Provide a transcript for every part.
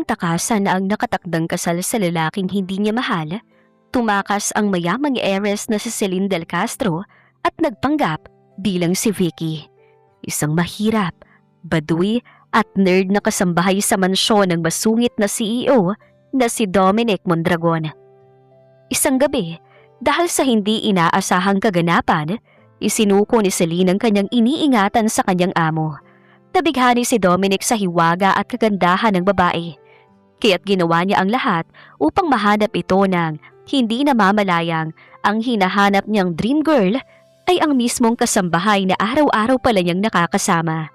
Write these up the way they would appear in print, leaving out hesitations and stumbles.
Upang takasan ang nakatakdang kasal sa lalaking hindi niya mahal, tumakas ang mayamang heiress na si Celine Del Castro at nagpanggap bilang si Vicky. Isang mahirap, baduy at nerd na kasambahay sa mansyon ng masungit na CEO na si Dominic Mondragon. Isang gabi, dahil sa hindi inaasahang kaganapan, isinuko ni Celine ang kanyang iniingatan sa kanyang amo. Nabighani si Dominic sa hiwaga at kagandahan ng babae, kaya't ginawa niya ang lahat upang mahanap ito ng hindi namamalayang ang hinahanap niyang dream girl ay ang mismong kasambahay na araw-araw pala niyang nakakasama.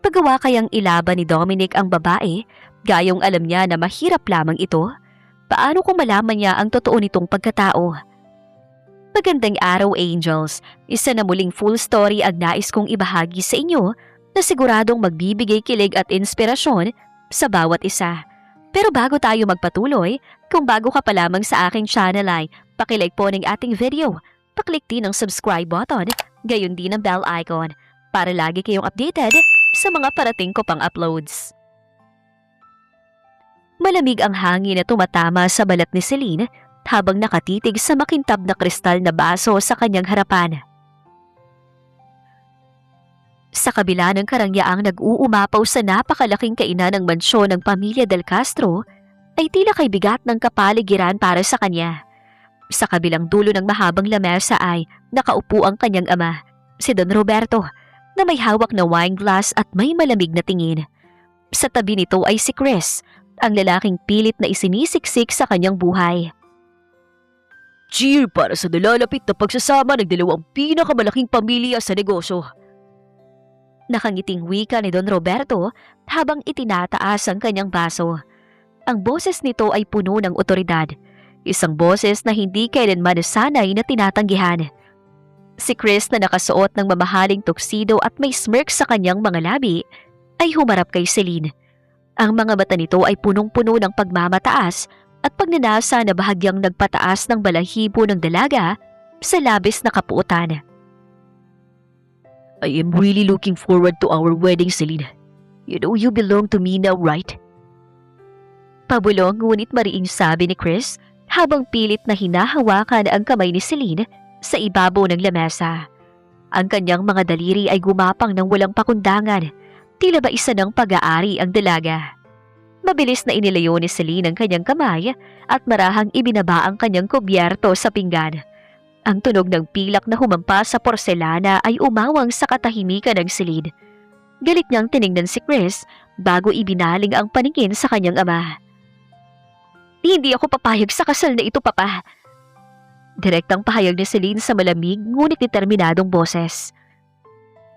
Pagawa kayang ilaban ni Dominic ang babae, gayong alam niya na mahirap lamang ito, paano kung malaman niya ang totoo nitong pagkatao? Magandang araw, Angels. Isa na muling full story ang nais kong ibahagi sa inyo na siguradong magbibigay kilig at inspirasyon sa bawat isa. Pero bago tayo magpatuloy, kung bago ka pa lamang sa aking channel ay pakilike po ng ating video, paklik din ang subscribe button, gayon din ang bell icon para lagi kayong updated sa mga parating ko pang uploads. Malamig ang hangin na tumatama sa balat ni Celine habang nakatitig sa makintab na kristal na baso sa kanyang harapan. Sa kabila ng karangyaang nag-uumapaw sa napakalaking kainan ng mansyon ng pamilya Del Castro, ay tila kay bigat ng kapaligiran para sa kanya. Sa kabilang dulo ng mahabang lamesa ay nakaupo ang kanyang ama, si Don Roberto, na may hawak na wine glass at may malamig na tingin. Sa tabi nito ay si Chris, ang lalaking pilit na isinisiksik sa kanyang buhay. Cheer para sa nalalapit na pagsasama ng dalawang pinakamalaking pamilya sa negosyo. Nakangiting wika ni Don Roberto habang itinataas ang kanyang baso. Ang boses nito ay puno ng otoridad, isang boses na hindi kailanman nasanay na tinatanggihan. Si Chris na nakasuot ng mamahaling tuxedo at may smirk sa kanyang mga labi ay humarap kay Celine. Ang mga mata nito ay punong-puno ng pagmamataas at pagnanasa na bahagyang nagpataas ng balahibo ng dalaga sa labis na kapuutan. I am really looking forward to our wedding, Celine. You know you belong to me now, right? Pabulong ngunit mariing sabi ni Chris habang pilit na hinahawakan ang kamay ni Celine sa ibabaw ng lamesa. Ang kanyang mga daliri ay gumapang ng walang pakundangan, tila ba isa ng pag-aari ang dalaga. Mabilis na inilayo ni Celine ang kanyang kamay at marahang ibinaba ang kanyang kubyerto sa pinggan. Ang tunog ng pilak na humampas sa porselana ay umawang sa katahimikan ng Celine. Galit niyang tiningnan si Chris bago ibinaling ang paningin sa kanyang ama. Hindi ako papayag sa kasal na ito, Papa. Direktang pahayag ni Celine sa malamig ngunit determinadong boses.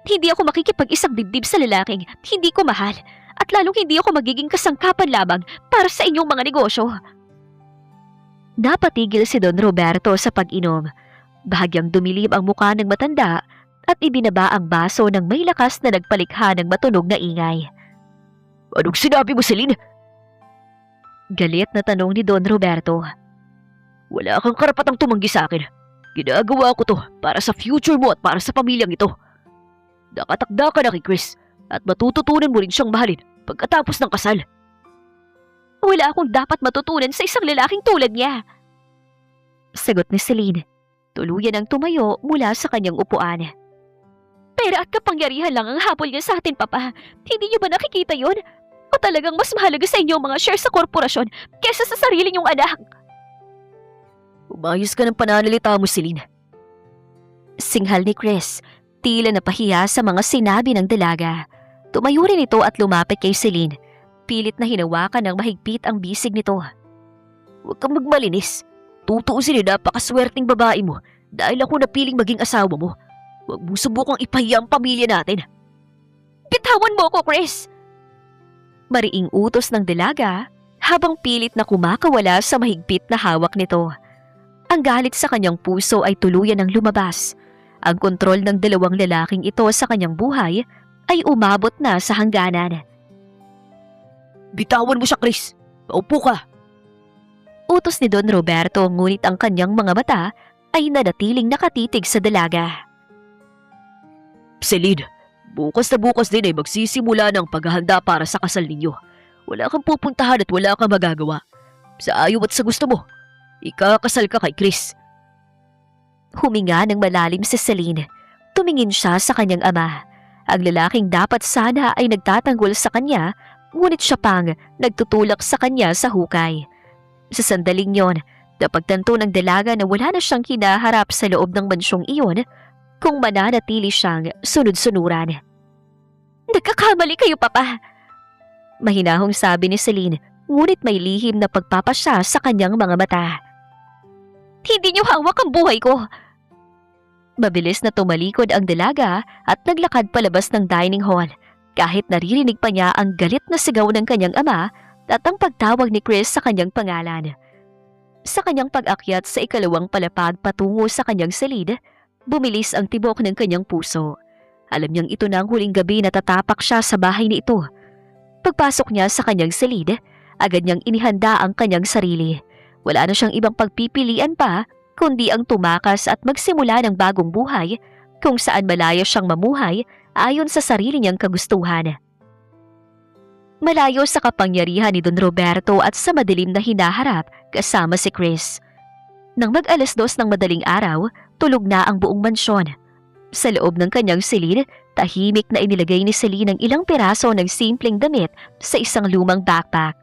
Hindi ako makikipag-isang dibdib sa lalaking hindi ko mahal at lalong hindi ako magiging kasangkapan lamang para sa inyong mga negosyo. Napatigil si Don Roberto sa pag-inom. Bahagyang dumilim ang mukha ng matanda at ibinaba ang baso ng may lakas na nagpalikha ng matunog na ingay. Anong sinabi mo, Celine? Galit na tanong ni Don Roberto. Wala kang karapatang tumanggi sa akin. Ginagawa ko to para sa future mo at para sa pamilyang ito. Nakatakda ka na kay Chris at matututunan mo rin siyang mahalin pagkatapos ng kasal. Wala akong dapat matutunan sa isang lalaking tulad niya. Sagot ni Celine. Tuluyan ang tumayo mula sa kanyang upuan. Pera at kapangyarihan lang ang habol niya sa atin, Papa. Hindi niyo ba nakikita yun? O talagang mas mahalaga sa inyo ang mga shares sa korporasyon kesa sa sarili niyong anak? Umayos ka ng pananalita mo, Celine. Singhal ni Chris, tila napahiya sa mga sinabi ng dalaga. Tumayo rin ito at lumapit kay Celine. Pilit na hinawakan ng mahigpit ang bisig nito. Huwag kang magmalinis. Tutuusin ni napakaswerteng babae mo dahil ako napiling maging asawa mo. Huwag mo subukang ipahiya ang pamilya natin. Bitawan mo ko, Chris! Mariing utos ng dalaga habang pilit na kumakawala sa mahigpit na hawak nito. Ang galit sa kanyang puso ay tuluyan ng lumabas. Ang kontrol ng dalawang lalaking ito sa kanyang buhay ay umabot na sa hangganan. Bitawan mo siya, Chris. Maupo ka. Utos ni Don Roberto ngunit ang kanyang mga mata ay nanatiling nakatitig sa dalaga. Celine, bukas na bukas din ay magsisimula ng paghahanda para sa kasal ninyo. Wala kang pupuntahan at wala kang magagawa. Sa ayaw at sa gusto mo, ikakasal ka kay Chris. Huminga ng malalim si Celine. Tumingin siya sa kanyang ama. Ang lalaking dapat sana ay nagtatanggol sa kanya, ngunit siya pang nagtutulak sa kanya sa hukay. Sa sandaling yon, napagtanto ng dalaga na wala na siyang kinaharap sa loob ng mansyong iyon kung mananatili siyang sunod-sunuran. Nagkakamali kayo, Papa! Mahinahong sabi ni Celine, ngunit may lihim na pagpapasya sa kanyang mga mata. Hindi niyo hawak ang buhay ko! Mabilis na tumalikod ang dalaga at naglakad palabas ng dining hall kahit naririnig pa niya ang galit na sigaw ng kanyang ama at ang pagtawag ni Chris sa kanyang pangalan. Sa kanyang pag-akyat sa ikalawang palapag patungo sa kanyang silid, bumilis ang tibok ng kanyang puso. Alam niyang ito na ang huling gabi na tatapak siya sa bahay ni ito. Pagpasok niya sa kanyang silid, agad niyang inihanda ang kanyang sarili. Wala na siyang ibang pagpipilian pa kundi ang tumakas at magsimula ng bagong buhay kung saan malaya siyang mamuhay ayon sa sarili niyang kagustuhan. Malayo sa kapangyarihan ni Don Roberto at sa madilim na hinaharap kasama si Chris. Nang mag-alas 2 ng madaling araw, tulog na ang buong mansyon. Sa loob ng kanyang silid, tahimik na inilagay ni Celine ang ilang piraso ng simpleng damit sa isang lumang backpack.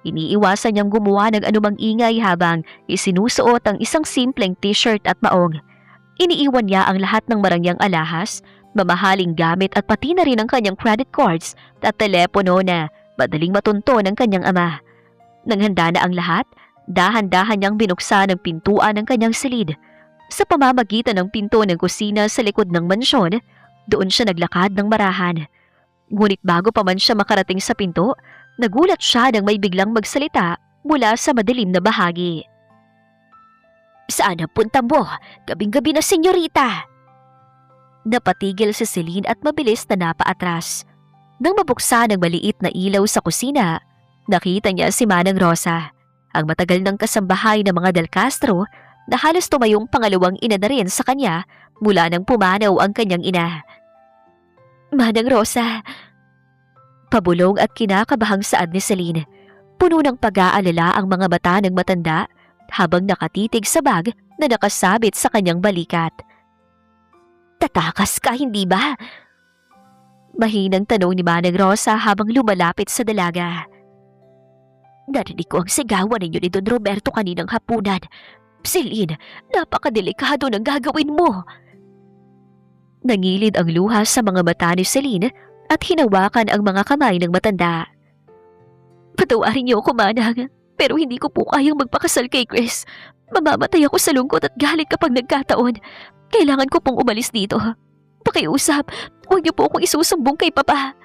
Iniiwasan niyang gumawa ng anumang ingay habang isinusuot ang isang simpleng t-shirt at maong. Iniiwan niya ang lahat ng marangyang alahas, mamahaling gamit at pati na rin ang kanyang credit cards at telepono na madaling matunto ng kanyang ama. Nang handa na ang lahat, dahan-dahan niyang binuksan ang pintuan ng kanyang silid. Sa pamamagitan ng pinto ng kusina sa likod ng mansyon, doon siya naglakad ng marahan. Ngunit bago pa man siya makarating sa pinto, nagulat siya nang may biglang magsalita mula sa madilim na bahagi. Saan ang punta mo? Gabing-gabi na, senyorita! Napatigil si Celine at mabilis na napaatras. Nang mabuksan ang maliit na ilaw sa kusina, nakita niya si Manang Rosa, ang matagal ng kasambahay ng mga Del Castro na halos tumayong pangalawang ina na rin sa kanya mula nang pumanaw ang kanyang ina. Manang Rosa! Pabulong at kinakabahang saad ni Celine. Puno ng pag-aalala ang mga mata ng matanda habang nakatitig sa bag na nakasabit sa kanyang balikat. Tatakas ka, hindi ba? Mahinang tanong ni Manang Rosa habang lumalapit sa dalaga. Narinig ko ang sigawan ninyo ni Don Roberto kaninang hapunan. Celine, napakadelikado ng gagawin mo. Nangilid ang luha sa mga mata ni Celine at hinawakan ang mga kamay ng matanda. Patawarin niyo ako, Manang, pero hindi ko po kayang magpakasal kay Chris. Mamamatay ako sa lungkot at galit kapag nagkataon. Kailangan ko pong umalis dito. Pakiusap, huwag niyo po akong isusumbong kay Papa.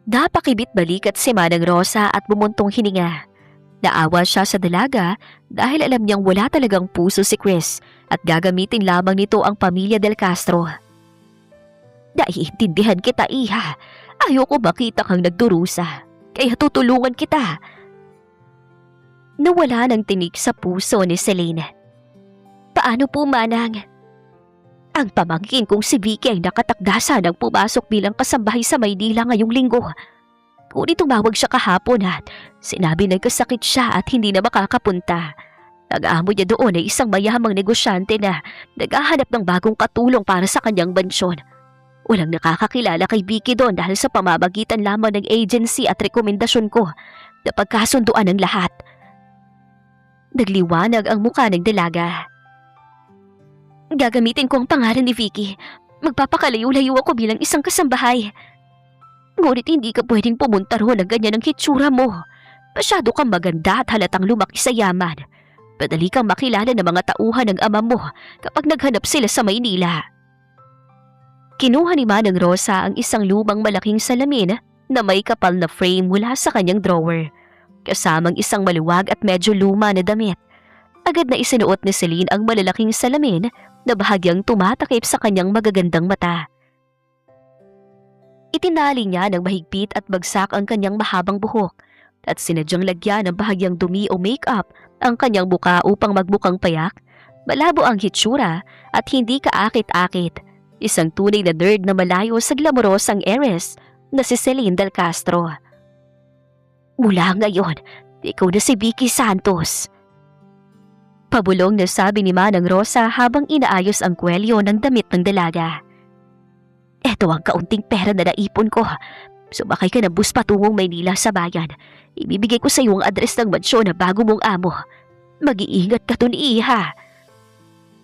Napakibit balikat si Manang Rosa at bumuntong hininga. Naawa siya sa dalaga dahil alam niyang wala talagang puso si Chris at gagamitin lamang nito ang pamilya Del Castro. Naiintindihan kita, iha. Ayoko makita kang nagdurusa. Kaya tutulungan kita. Nawala ng tinig sa puso ni Celine. Paano po, Manang? Ang pamangkin kong si Vicky ay nakatakdasa nang pumasok bilang kasambahay sa Maynila ngayong linggo. Ngunit tumawag siya kahapon at sinabi nagkasakit siya at hindi na makakapunta. Nag-aamo niya doon ay isang mayamang negosyante na naghahanap ng bagong katulong para sa kanyang bansyon. Walang nakakakilala kay Vicky doon dahil sa pamamagitan lamang ng agency at rekomendasyon ko na pagkasunduan ng lahat. Nagliwanag ang mukha ng dalaga. Gagamitin ko ang pangalan ni Vicky. Magpapakalayo-layo ako bilang isang kasambahay. Ngunit hindi ka pwedeng pumunta roon ng ganyan ang hitsura mo. Masyado kang maganda at halatang lumaki sa yaman. Madali kang makilala ng mga tauhan ng ama mo kapag naghanap sila sa Maynila. Kinuha ni Manang Rosa ang isang lumang malaking salamin na may kapal na frame mula sa kanyang drawer, kasamang isang maluwag at medyo luma na damit. Agad na isinuot ni Celine ang malalaking salamin na bahagyang tumatakip sa kanyang magagandang mata. Itinali niya ng mahigpit at bagsak ang kanyang mahabang buhok at sinadyang lagyan ng bahagyang dumi o make-up ang kanyang buka upang magmukhang payak, malabo ang hitsura at hindi kaakit-akit. Isang tunay na nerd na malayo sa glamorosang heiress na si Celine Del Castro. Mula ngayon, ikaw na si Vicky Santos. Pabulong na sabi ni Manang Rosa habang inaayos ang kwelyo ng damit ng dalaga. Eto ang kaunting pera na naipon ko. Sumakay ka ng bus patungong Maynila sa bayan. Ibibigay ko sa iyo ang address ng mansyon na bago mong amo. Mag-iingat ka dun, iha.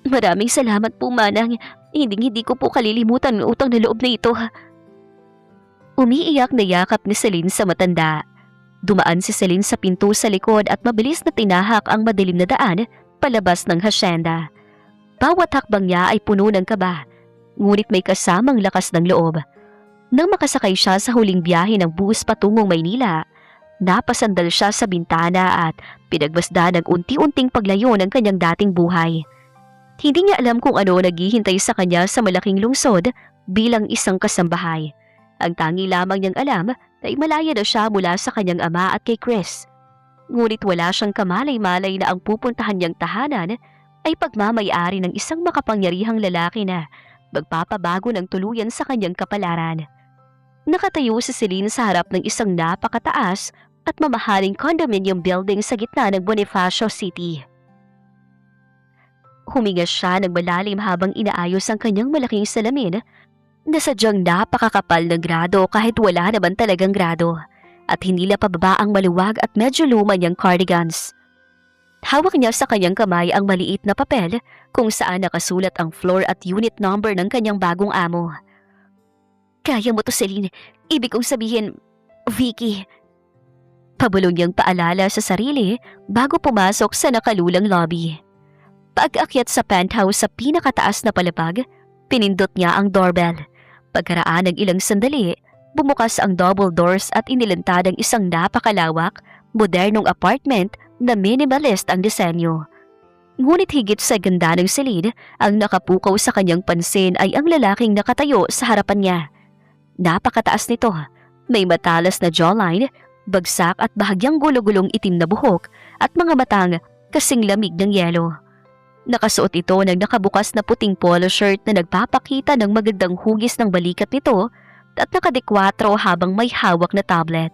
Maraming salamat po, Manang. Hindi ko po kalilimutan ang utang na loob na ito. Umiiyak na yakap ni Celine sa matanda. Dumaan si Celine sa pinto sa likod at mabilis na tinahak ang madilim na daan palabas ng hasyenda. Bawat hakbang niya ay puno ng kaba, ngunit may kasamang lakas ng loob. Nang makasakay siya sa huling biyahe ng bus patungong Maynila, napasandal siya sa bintana at pinagmasdan ng unti-unting paglayo ng kanyang dating buhay. Hindi niya alam kung ano naghihintay sa kanya sa malaking lungsod bilang isang kasambahay. Ang tangi lamang niyang alam ay malaya na siya mula sa kanyang ama at kay Chris. Ngunit wala siyang kamalay-malay na ang pupuntahan niyang tahanan ay pagmamayari ng isang makapangyarihang lalaki na magpapabago ng tuluyan sa kanyang kapalaran. Nakatayo si Celine sa harap ng isang napakataas at mamahaling condominium building sa gitna ng Bonifacio City. Huminga siya ng malalim habang inaayos ang kanyang malaking salamin na sadyang napakakapal ng grado kahit wala naman talagang grado at hindi na pababa ang maluwag at medyo luma niyang cardigans. Hawak niya sa kanyang kamay ang maliit na papel kung saan nakasulat ang floor at unit number ng kanyang bagong amo. Kaya mo to, Celine. Ibig kong sabihin, Vicky. Pabulong niyang paalala sa sarili bago pumasok sa nakalulang lobby. Pag-akyat sa penthouse sa pinakataas na palapag, pinindot niya ang doorbell. Pagkaraan ng ilang sandali, bumukas ang double doors at inilantad ang isang napakalawak, modernong apartment na minimalist ang disenyo. Ngunit higit sa ganda ng Celine, ang nakapukaw sa kanyang pansin ay ang lalaking nakatayo sa harapan niya. Napakataas nito, may matalas na jawline, bagsak at bahagyang gulo-gulong itim na buhok at mga matang kasing lamig ng yelo. Nakasuot ito ng nakabukas na puting polo shirt na nagpapakita ng magandang hugis ng balikat nito at nakadekwatro habang may hawak na tablet.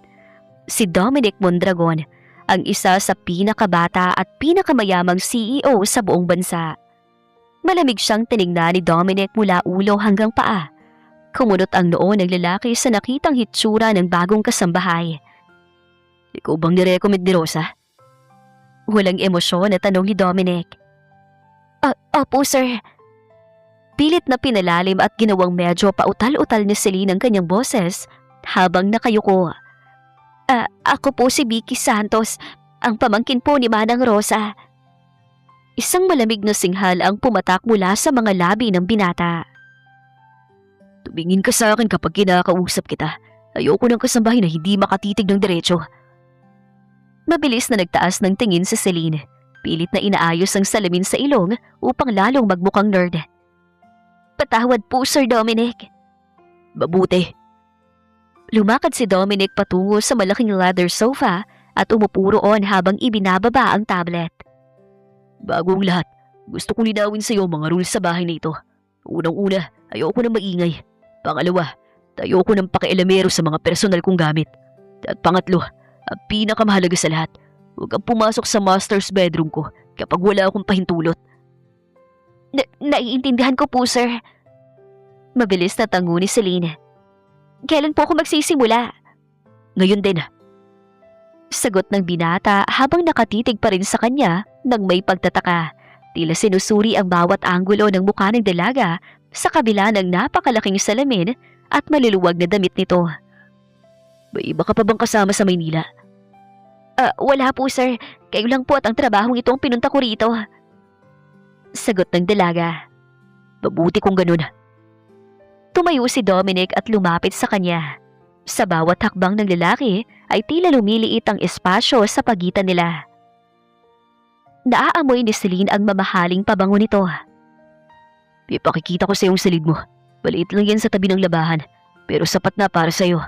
Si Dominic Mondragon, ang isa sa pinakabata at pinakamayamang CEO sa buong bansa. Malamig siyang tinignan ni Dominic mula ulo hanggang paa. Kumunot ang noo ng lalaki sa nakitang hitsura ng bagong kasambahay. Ikaw bang nirecommend ni Rosa? Walang emosyon na tanong ni Dominic. Opo, sir. Pilit na pinalalim at ginawang medyo pautal-utal ni Celine ang kanyang boses habang nakayuko. Ako po si Vicky Santos, ang pamangkin po ni Manang Rosa. Isang malamig na singhal ang pumatak mula sa mga labi ng binata. Tumingin ka sa akin kapag kinakausap kita. Ayoko ng kasambahay na hindi makatitig ng diretso. Mabilis na nagtaas ng tingin si Celine. Pilit na inaayos ang salamin sa ilong upang lalong magmukhang nerd. Patawad po, Sir Dominic. Mabuti. Lumakad si Dominic patungo sa malaking leather sofa at umupo roon habang ibinababa ang tablet. Bagong lahat, gusto kong linawin sa iyo mga rules sa bahay na ito. Unang-una, ayoko ng maingay. Pangalawa, ayoko ng pakialamero sa mga personal kong gamit. At pangatlo, ang pinakamahalaga sa lahat, huwag kang pumasok sa master's bedroom ko kapag wala akong pahintulot. Naiintindihan ko po, sir. Mabilis na tango ni Celine. Kailan po ako magsisimula? Ngayon din. Sagot ng binata habang nakatitig pa rin sa kanya nang may pagtataka. Tila sinusuri ang bawat anggulo ng mukha ng dalaga sa kabila ng napakalaking salamin at maluluwag na damit nito. May iba ka pa bang kasama sa Maynila? Wala po, sir. Kayo lang po at ang trabahong ito ang pinunta ko rito. Sagot ng dalaga. Mabuti kung ganun. Tumayo si Dominic at lumapit sa kanya. Sa bawat hakbang ng lalaki ay tila lumiliit ang espasyo sa pagitan nila. Naaamoy ni Celine ang mamahaling pabango nito. Ipakikita ko sa iyong silid mo. Maliit lang yan sa tabi ng labahan, pero sapat na para sa iyo.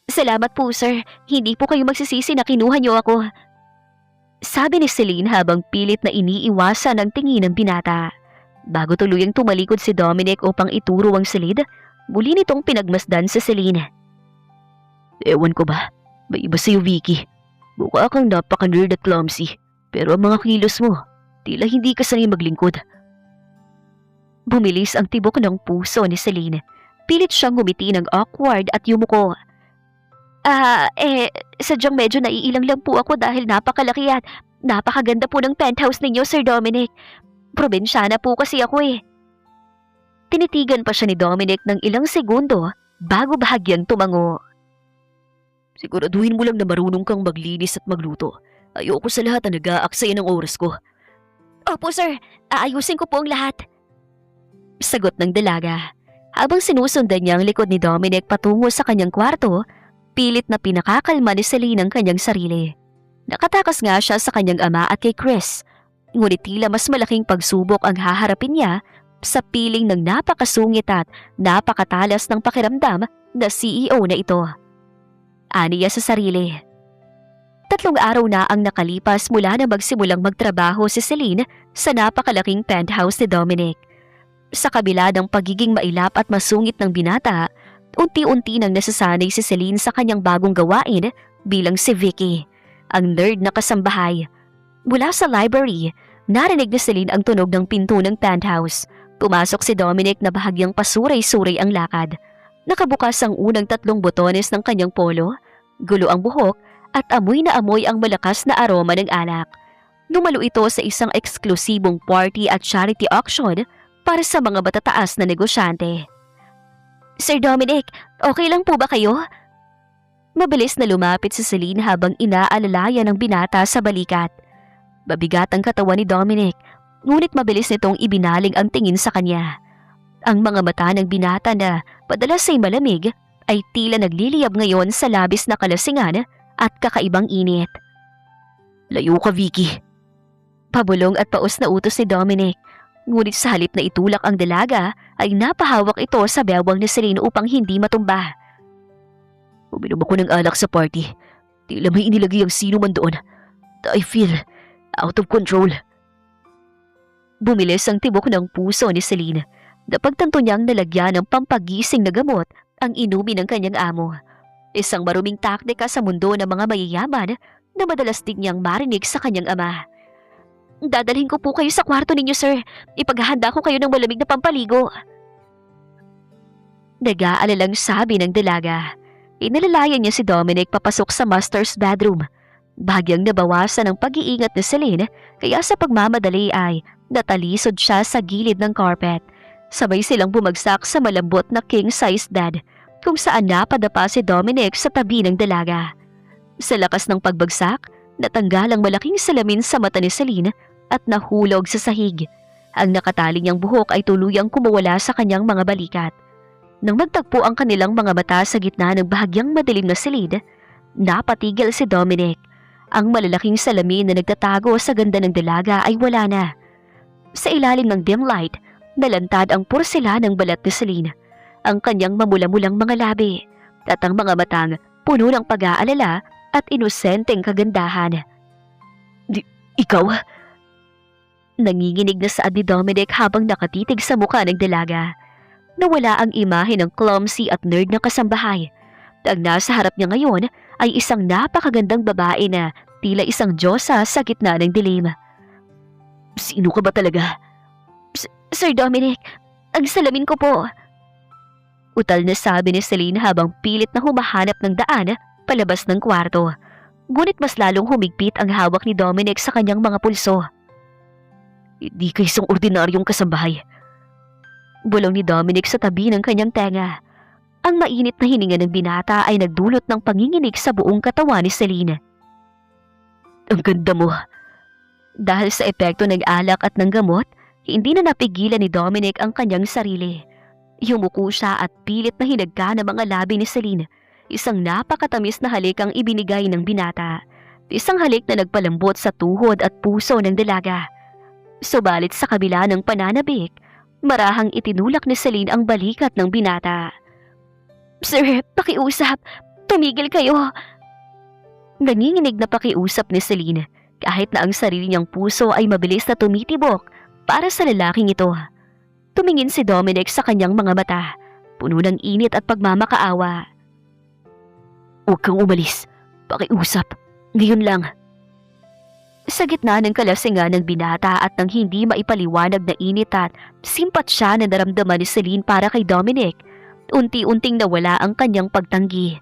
Salamat po, sir. Hindi po kayo magsisisi na kinuha niyo ako. Sabi ni Celine habang pilit na iniiwasan ang tingin ng binata. Bago tuluyang tumalikod si Dominic upang ituro ang silid, muli nitong pinagmasdan si Celine. Ewan ko ba, May iba sa'yo, Vicky. Mukha kang napaka-nerd at clumsy. Pero ang mga kilos mo, tila hindi ka sanay maglingkod. Bumilis ang tibok ng puso ni Celine. Pilit siyang ngumiti ng awkward at yumuko. Sadyang medyo naiilang lang po ako dahil napakalaki at napakaganda po ng penthouse ninyo, Sir Dominic. Probinsyana po kasi ako eh. Tinitigan pa siya ni Dominic ng ilang segundo bago bahagyang tumango. Siguraduhin mo lang na marunong kang maglinis at magluto. Ayoko sa lahat na nag-aaksaya ng oras ko. Opo sir, aayusin ko po ang lahat. Sagot ng dalaga. Habang sinusundan niya ang likod ni Dominic patungo sa kanyang kwarto, pilit na pinakakalma ni Celine ang kanyang sarili. Nakatakas nga siya sa kanyang ama at kay Chris. Ngunit tila mas malaking pagsubok ang haharapin niya sa piling ng napakasungit at napakatalas ng pakiramdam na CEO na ito. Aniya sa sarili. 3 araw na ang nakalipas mula na magsimulang magtrabaho si Celine sa napakalaking penthouse ni Dominic. Sa kabila ng pagiging mailap at masungit ng binata, unti-unti nang nasasanay si Celine sa kanyang bagong gawain bilang si Vicky, ang nerd na kasambahay. Mula sa library, narinig ni Celine ang tunog ng pinto ng penthouse. Pumasok si Dominic na bahagyang pasuray-suray ang lakad. Nakabukas ang unang 3 botones ng kanyang polo, gulo ang buhok at amoy na amoy ang malakas na aroma ng alak. Dumalo ito sa isang eksklusibong party at charity auction para sa mga matataas na negosyante. Sir Dominic, okay lang po ba kayo? Mabilis na lumapit si Celine habang inaalalayan ng binata sa balikat. Mabigat ang katawan ni Dominic, ngunit mabilis nitong ibinaling ang tingin sa kanya. Ang mga mata ng binata na madalas ay malamig ay tila nagliliyab ngayon sa labis na kalasingan at kakaibang init. Layo ka, Vicky. Pabulong at paus na utos ni Dominic. Ngunit sa halip na itulak ang dalaga ay napahawak ito sa bewang ni Celine upang hindi matumba. Uminom ako ng alak sa party. Tila may inilagay ang sino man doon. I feel out of control. Bumilis ang tibok ng puso ni Celine. Napagtanto niyang nalagyan ng pampagising na gamot ang inumin ng kanyang amo. Isang maruming taktika sa mundo ng mga mayayaman na madalas din niyang marinig sa kanyang ama. Dadalhin ko po kayo sa kwarto ninyo, sir. Ipaghahanda ko kayo ng malamig na pampaligo. Nag-aalalang sabi ng dalaga. Inalalayan niya si Dominic papasok sa master's bedroom. Bagyang nabawasan ang pag-iingat ni Celine kaya sa pagmamadali ay natalisod siya sa gilid ng carpet. Sabay silang bumagsak sa malambot na king-size bed kung saan napadapa si Dominic sa tabi ng dalaga. Sa lakas ng pagbagsak, natanggal ang malaking salamin sa mata ni Celine at nahulog sa sahig. Ang nakatali niyang buhok ay tuluyang kumawala sa kanyang mga balikat. Nang magtagpo ang kanilang mga mata sa gitna ng bahagyang madilim na silid, napatigil si Dominic. Ang malalaking salamin na nagtatago sa ganda ng dalaga ay wala na. Sa ilalim ng dim light, nalantad ang porselanang balat ni Celine, ang kanyang mamula-mulang mga labi, at ang mga matang puno ng pag-aalala at inosenteng kagandahan. Ikaw? Nanginginig na saad ni Dominic habang nakatitig sa mukha ng dalaga. Nawala ang imahe ng clumsy at nerd na kasambahay. Ang nasa harap niya ngayon ay isang napakagandang babae na tila isang diyosa sa gitna ng dilim. Sino ka ba talaga? Sir Dominic, ang salamin ko po. Utal na sabi ni Celine habang pilit na humahanap ng daan palabas ng kwarto. Ngunit mas lalong humigpit ang hawak ni Dominic sa kanyang mga pulso. Hindi ka isang ordinaryong kasambahay. Bulong ni Dominic sa tabi ng kanyang tenga. Ang mainit na hininga ng binata ay nagdulot ng panginginig sa buong katawan ni Celine. Ang ganda mo. Dahil sa epekto ng alak at ng gamot, hindi na napigilan ni Dominic ang kanyang sarili. Yumuko siya at pilit na hinagka ng mga labi ni Celine. Isang napakatamis na halik ang ibinigay ng binata. Isang halik na nagpalambot sa tuhod at puso ng dalaga. Subalit sa kabila ng pananabik, marahang itinulak ni Celine ang balikat ng binata. Sir, pakiusap. Tumigil kayo. Nanginginig na pakiusap ni Celine kahit na ang sarili niyang puso ay mabilis na tumitibok para sa lalaking ito. Tumingin si Dominic sa kanyang mga mata, puno ng init at pagmamakaawa. Huwag kang umalis. Pakiusap. Ngayon lang. Sa gitna ng kalasingan ng binata at ng hindi maipaliwanag na init at simpatsya na naramdaman ni Celine para kay Dominic, unti-unting nawala ang kanyang pagtanggi.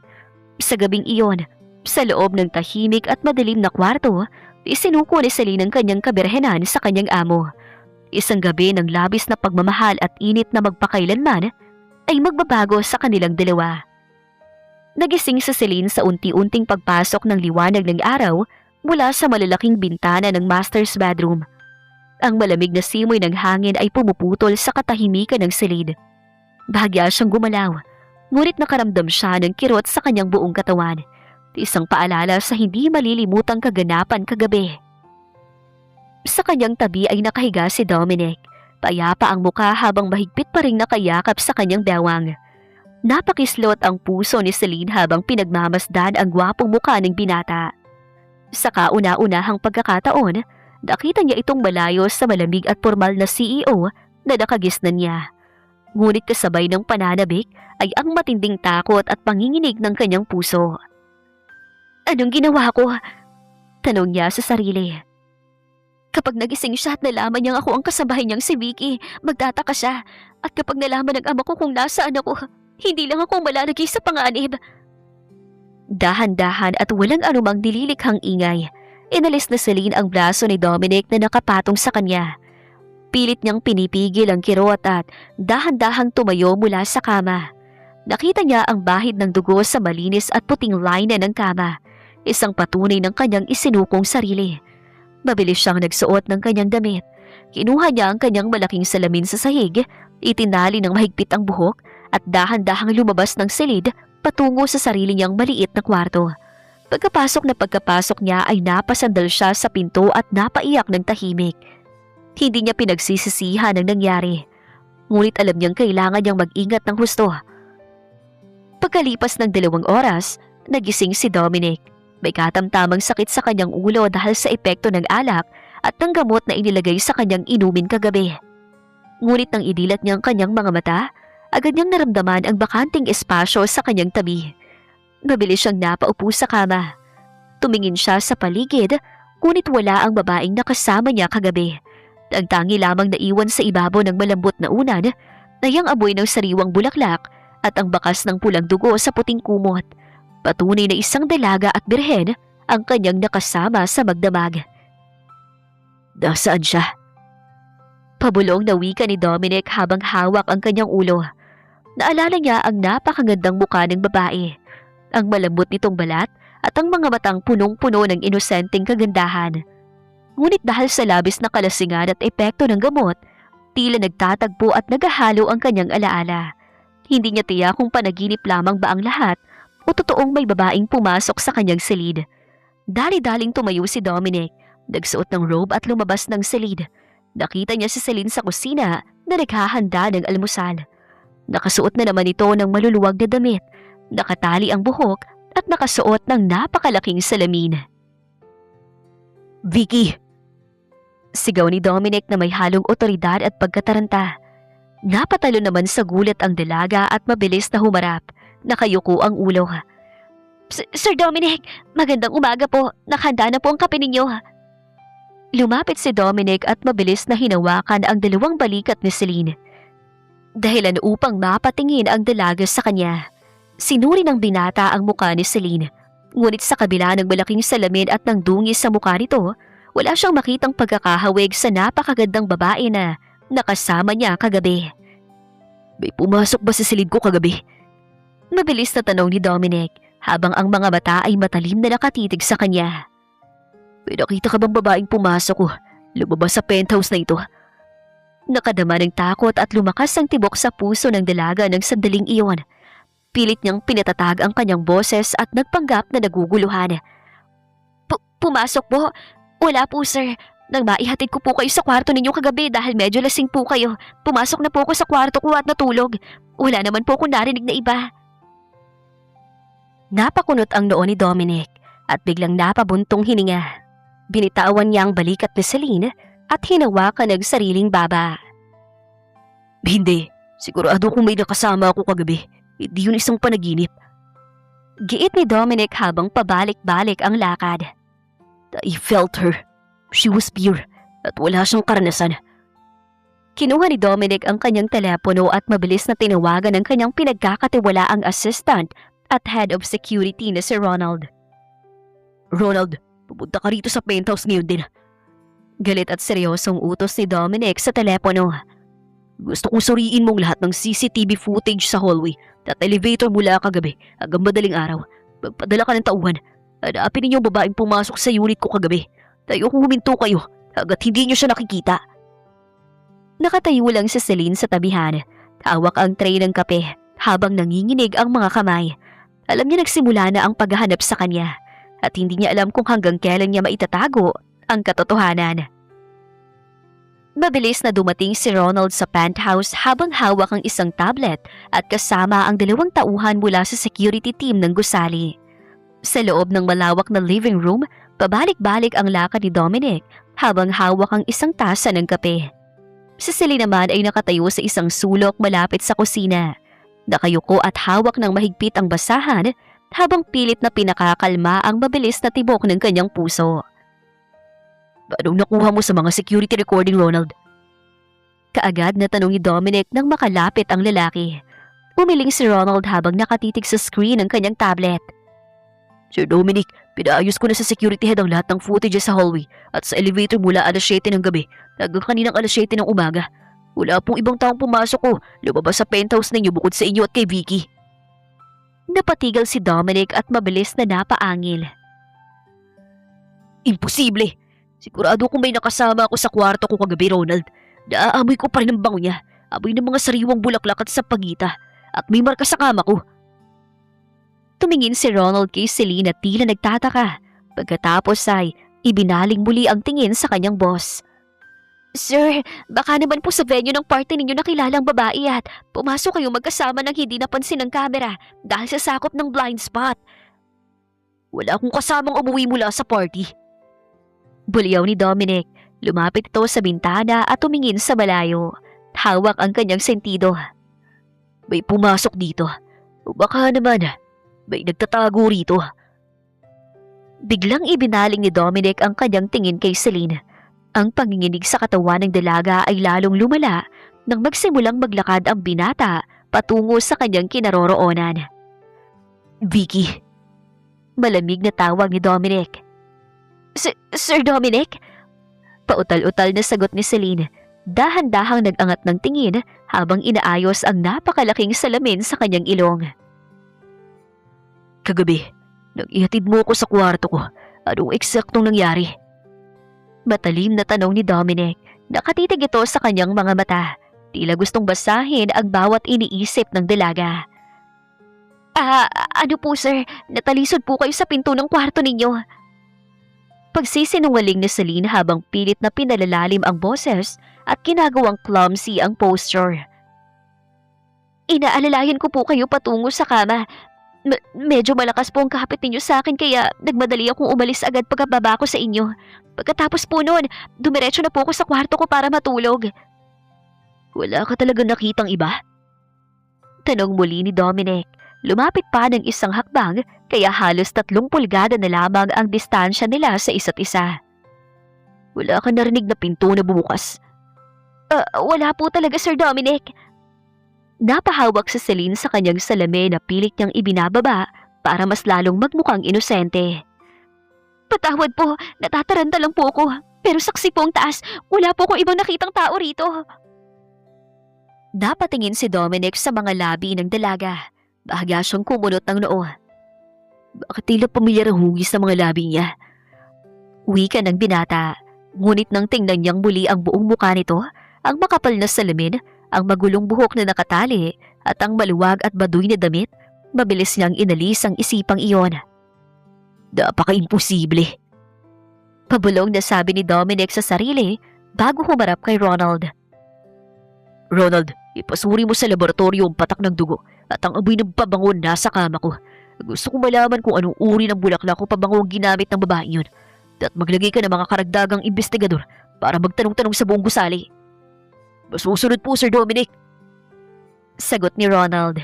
Sa gabing iyon, sa loob ng tahimik at madilim na kwarto, isinuko ni Celine ang kanyang kabirhenan sa kanyang amo. Isang gabi ng labis na pagmamahal at init na magpakailanman ay magbabago sa kanilang dalawa. Nagising si Celine sa unti-unting pagpasok ng liwanag ng araw mula sa malalaking bintana ng master's bedroom. Ang malamig na simoy ng hangin ay pumuputol sa katahimikan ng silid. Bahagya siyang gumalaw, ngunit nakaramdam siya ng kirot sa kanyang buong katawan. Isang paalala sa hindi malilimutang kaganapan kagabi. Sa kanyang tabi ay nakahiga si Dominic. Payapa ang mukha habang mahigpit pa ring nakayakap sa kanyang bewang. Napakislot ang puso ni Celine habang pinagmamasdan ang gwapong mukha ng binata. Sa kauna-unahang pagkakataon, nakita niya itong malayo sa malamig at formal na CEO na nakagisnan niya. Ngunit kasabay ng pananabik ay ang matinding takot at panginginig ng kanyang puso. Anong ginawa ko? Tanong niya sa sarili. Kapag nagising siya at nalaman niyang ako ang kasabahay niyang si Vicky, magtataka siya. At kapag nalaman ng ama ko kung nasaan ako, hindi lang ako malalagay sa panganib. Dahan-dahan at walang anumang nililikhang ingay, inalis na Celine ang braso ni Dominic na nakapatong sa kanya. Pilit niyang pinipigil ang kirot at dahan-dahang tumayo mula sa kama. Nakita niya ang bahid ng dugo sa malinis at puting line ng kama, isang patunay ng kanyang isinukong sarili. Mabilis siyang nagsuot ng kanyang damit. Kinuha niya ang kanyang malaking salamin sa sahig, itinali ng mahigpit ang buhok at dahan-dahang lumabas ng silid patungo sa sarili niyang maliit na kwarto. Pagkapasok niya ay napasandal siya sa pinto at napaiyak ng tahimik. Hindi niya pinagsisisihan ang nangyari. Ngunit alam niyang kailangan niyang mag-ingat ng husto. Pagkalipas ng 2 oras, nagising si Dominic. May katamtamang sakit sa kanyang ulo dahil sa epekto ng alak at ng gamot na inilagay sa kanyang inumin kagabi. Ngunit nang idilat niyang kanyang mga mata, agad niyang naramdaman ang bakanting espasyo sa kanyang tabi. Mabilis siyang napaupo sa kama. Tumingin siya sa paligid, ngunit wala ang babaeng nakasama niya kagabi. Ang tangi lamang naiwan sa ibabaw ng malambot na unan, nayang amoy ng sariwang bulaklak at ang bakas ng pulang dugo sa puting kumot. Patunay na isang dalaga at birhen ang kanyang nakasama sa magdamag. Nasaan siya? Pabulong na wika ni Dominic habang hawak ang kanyang ulo. Naalala niya ang napakagandang mukha ng babae, ang malambot nitong balat at ang mga matang punong-puno ng inosenteng kagandahan. Ngunit dahil sa labis na kalasingan at epekto ng gamot, tila nagtatagpo at naghahalo ang kanyang alaala. Hindi niya tiyak kung panaginip lamang ba ang lahat o totoong may babaeng pumasok sa kanyang silid. Dali-daling tumayo si Dominic, nagsuot ng robe at lumabas ng silid. Nakita niya si Celine sa kusina na naghahanda ng almusal. Nakasuot na naman ito ng maluluwag na damit, nakatali ang buhok at nakasuot ng napakalaking salamin. Vicky! Sigaw ni Dominic na may halong otoridad at pagkataranta. Napatalo naman sa gulat ang dalaga at mabilis na humarap. Nakayuko ang ulo. Sir Dominic, magandang umaga po. Nakahanda na po ang kape ninyo. Lumapit si Dominic at mabilis na hinawakan ang 2 balikat ni Celine. Dahilan upang mapatingin ang dalaga sa kanya. Sinuri ng binata ang mukha ni Celine. Ngunit sa kabila ng malaking salamin at ng dungis sa mukha nito, wala siyang makitang pagkakahawig sa napakagandang babae na nakasama niya kagabi. May pumasok ba sa silid ko kagabi? Mabilis na tanong ni Dominic habang ang mga mata ay matalim na nakatitig sa kanya. May nakita ka bang babaeng pumasok ko? Lumabas sa penthouse na ito. Nakadama ng takot at lumakas ang tibok sa puso ng dalaga ng sandaling iyon. Pilit niyang pinatatag ang kanyang boses at nagpanggap na naguguluhan. Pumasok po? Wala po sir. Nang maihatid ko po kayo sa kwarto ninyo kagabi dahil medyo lasing po kayo. Pumasok na po ako sa kwarto ko at natulog. Wala naman po akong narinig na iba. Napakunot ang noo ni Dominic at biglang napabuntong hininga. Binitawan niya ang balikat ni Celine at hinawakan ng sariling baba. Hindi. Sigurado kung may nakasama ako kagabi. Hindi yun isang panaginip. Giit ni Dominic habang pabalik-balik ang lakad. I felt her. She was pure at wala siyang karanasan. Kinuha ni Dominic ang kanyang telepono at mabilis na tinawagan ng kanyang pinagkakatiwalaang assistant at head of security na si Ronald. Ronald, pupunta ka rito sa penthouse ngayon din. Galit at seryosong utos ni Dominic sa telepono. Gusto kong suriin mong lahat ng CCTV footage sa hallway at elevator mula kagabi hanggang madaling araw. Magpadala ka ng tauhan. Hanapin ninyo ang babaeng pumasok sa unit ko kagabi. Tayo kung huminto kayo hanggat hindi nyo siya nakikita. Nakatayo lang si Celine sa tabihan. Hawak ang tray ng kape habang nanginginig ang mga kamay. Alam niya nagsimula na ang paghahanap sa kanya at hindi niya alam kung hanggang kailan niya maitatago ang katotohanan. Mabilis na dumating si Ronald sa penthouse habang hawak ang isang tablet at kasama ang 2 tauhan mula sa security team ng gusali. Sa loob ng malawak na living room, pabalik-balik ang lakad ni Dominic habang hawak ang isang tasa ng kape. Si Celine naman ay nakatayo sa isang sulok malapit sa kusina. Nakayuko at hawak ng mahigpit ang basahan habang pilit na pinakakalma ang mabilis na tibok ng kanyang puso. Anong nakuha mo sa mga security recording, Ronald? Kaagad na tanong ni Dominic nang makalapit ang lalaki. Umiling si Ronald habang nakatitig sa screen ng kanyang tablet. Sir Dominic, pinaayos ko na sa security head ang lahat ng footage sa hallway at sa elevator mula 7:00 ng gabi hanggang kaninang 7:00 ng umaga. Wala pong ibang taong pumasok o lumabas sa penthouse ninyo bukod sa inyo at kay Vicky. Napatigal si Dominic at mabilis na napaangil. Imposible! Sigurado kung may nakasama ako sa kwarto ko kagabi, Ronald. Naaamoy ko pa rin ang bango niya. Amoy ng mga sariwang bulaklak at sapagita. At may marka sa kama ko. Tumingin si Ronald kay Celine at tila nagtataka. Pagkatapos ay ibinaling muli ang tingin sa kanyang boss. Sir, baka naman po sa venue ng party ninyo nakilalang babae at pumasok kayo magkasama nang hindi napansin ng kamera dahil sa sakop ng blind spot. Wala akong kasamang umuwi mula sa party. Buliyaw ni Dominic. Lumapit ito sa bintana at tumingin sa malayo. Hawak ang kanyang sentido. May pumasok dito. O baka naman, may nagtatago rito. Biglang ibinaling ni Dominic ang kanyang tingin kay Celine. Ang panginginig sa katawan ng dalaga ay lalong lumala nang magsimulang maglakad ang binata patungo sa kanyang kinaroroonan. Vicky. Malamig na tawag ni Dominic. Sir Dominic? Pautal-utal na sagot ni Celine. Dahan-dahang nag-angat ng tingin habang inaayos ang napakalaking salamin sa kanyang ilong. Kagabi, nang ihatid mo ko sa kwarto ko, anong eksaktong nangyari? Matalim na tanong ni Dominic. Nakatitig ito sa kanyang mga mata. Tila gustong basahin ang bawat iniisip ng dalaga. Ano po sir? Natalisod po kayo sa pinto ng kwarto ninyo. Pagsisinungaling ni Celine habang pilit na pinalalalim ang boses at ginagawang clumsy ang posture. Inaalalayan ko po kayo patungo sa kama. Medyo malakas po ang kahapit ninyo sa akin kaya nagmadali akong umalis agad pagkababa ko sa inyo. Pagkatapos po noon, dumiretso na po ako sa kwarto ko para matulog. Wala ka talagang nakitang iba? Tanong muli ni Dominic. Lumapit pa ng isang hakbang kaya halos 3 pulgada na lamang ang distansya nila sa isa't isa. Wala ka narinig na pinto na bumukas? Wala po talaga Sir Dominic. Napahawak si Celine sa kanyang salamin na pilit niyang ibinababa para mas lalong magmukhang inosente. Patawad po, natataranta lang po ako. Pero saksi po ang taas, wala po akong ibang nakitang tao rito. Napatingin si Dominic sa mga labi ng dalaga. Bahagya siyang kumunot ng noo. Bakit tila pamilyar ang hugis ng mga labi niya? Wika ng binata. Ngunit nang tingnan niyang muli ang buong mukha nito, ang makapal na salamin, ang magulong buhok na nakatali, at ang maluwag at baduy na damit, mabilis niyang inalis ang isipang iyon. Napaka-imposible. Pabulong na sabi ni Dominic sa sarili bago humarap kay Ronald. Ronald, ipasuri mo sa laboratorio ang patak ng dugo at ang amoy ng pabango nasa kama ko. Gusto ko malaman kung anong uri ng bulaklak o pabango ang ginamit ng babaeng yun. At maglagay ka ng mga karagdagang investigador para magtanong-tanong sa buong gusali. Masusunod po, Sir Dominic. Sagot ni Ronald.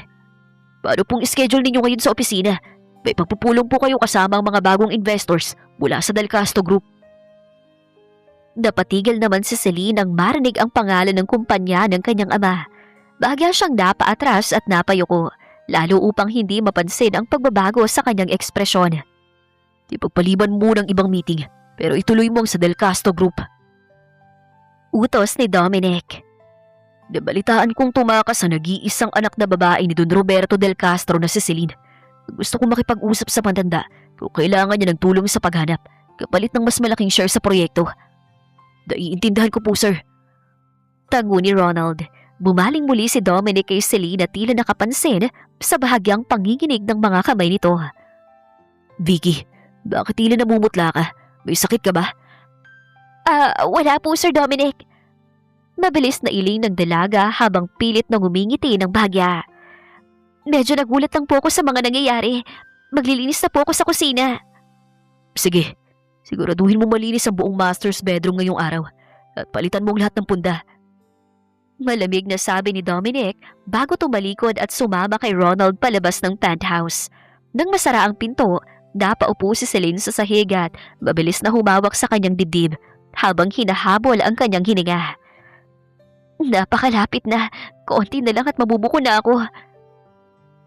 Paano pong schedule ninyo ngayon sa opisina? May pagpupulong po kayo kasama ang mga bagong investors mula sa Del Castro Group. Napatigil naman si Celine nang marinig ang pangalan ng kumpanya ng kanyang ama. Bahagya siyang napaatras at napayuko, lalo upang hindi mapansin ang pagbabago sa kanyang ekspresyon. Ipagpaliban mo ng ibang meeting, pero ituloy mo ang sa Del Castro Group. Utos ni Dominic. Nabalitaan kong tumakas sa nag-iisang anak na babae ni Don Roberto Del Castro na si Celine. Gusto kong makipag-usap sa matanda kung kailangan niya ng tulong sa paghanap kapalit ng mas malaking share sa proyekto. Naiintindihan ko po, sir. Tango ni Ronald. Bumaling muli si Dominic kay Celine at tila nakapansin sa bahagyang panginginig ng mga kamay nito. Vicky, bakit tila namumutla ka? May sakit ka ba? Wala po, Sir Dominic. Mabilis na iling ng dalaga habang pilit na ngumingiti ng bahagya. Medyo nagulat lang po ako sa mga nangyayari. Maglilinis na po ako sa kusina. Sige, siguraduhin mo malinis ang buong master's bedroom ngayong araw at palitan mo ang lahat ng punda. Malamig na sabi ni Dominic bago tumalikod at sumama kay Ronald palabas ng penthouse. Nang masara ang pinto, napaupo si Celine sa sahig at mabilis na humawak sa kanyang dibdib habang hinahabol ang kanyang hininga. Napakalapit na, konti na lang at mabubuko na ako.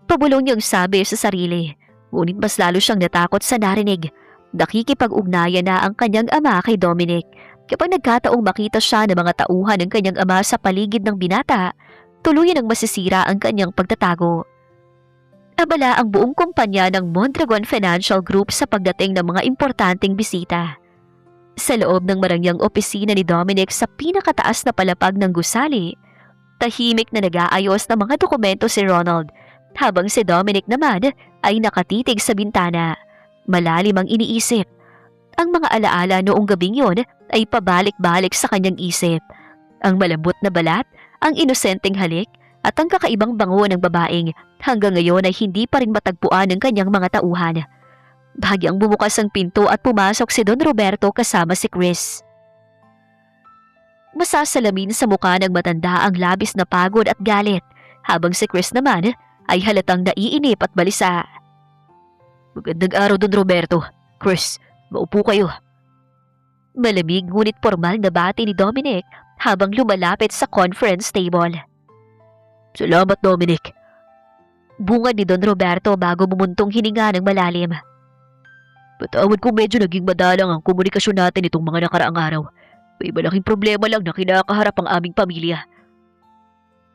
Pabulong niyang sabi sa sarili, ngunit mas lalo siyang natakot sa narinig. Nakikipag-ugnayan na ang kanyang ama kay Dominic. Kapag nagkataong makita siya ng mga tauhan ng kanyang ama sa paligid ng binata, tuluyan ang masisira ang kanyang pagtatago. Abala ang buong kumpanya ng Mondragon Financial Group sa pagdating ng mga importanteng bisita. Sa loob ng marangyang opisina ni Dominic sa pinakataas na palapag ng gusali, tahimik na nag-aayos ng mga dokumento si Ronald, habang si Dominic naman ay nakatitig sa bintana. Malalim ang iniisip. Ang mga alaala noong gabing yon ay pabalik-balik sa kanyang isip. Ang malambot na balat, ang inosenteng halik, at ang kakaibang bango ng babaeng hanggang ngayon ay hindi pa rin matagpuan ng kanyang mga tauhan. Bahagyang bumukas ang pinto at pumasok si Don Roberto kasama si Chris. Masasalamin sa mukha ng matanda ang labis na pagod at galit, habang si Chris naman ay halatang naiinip at balisa. Magandang araw, Don Roberto. Chris, maupo kayo. Malamig ngunit formal na bati ni Dominic habang lumalapit sa conference table. Salamat, Dominic. Bungad ni Don Roberto bago bumuntong hininga ng malalim. Patawad kung medyo naging madalang ang komunikasyon natin itong mga nakaraang araw. May malaking problema lang na kinakaharap ang aming pamilya.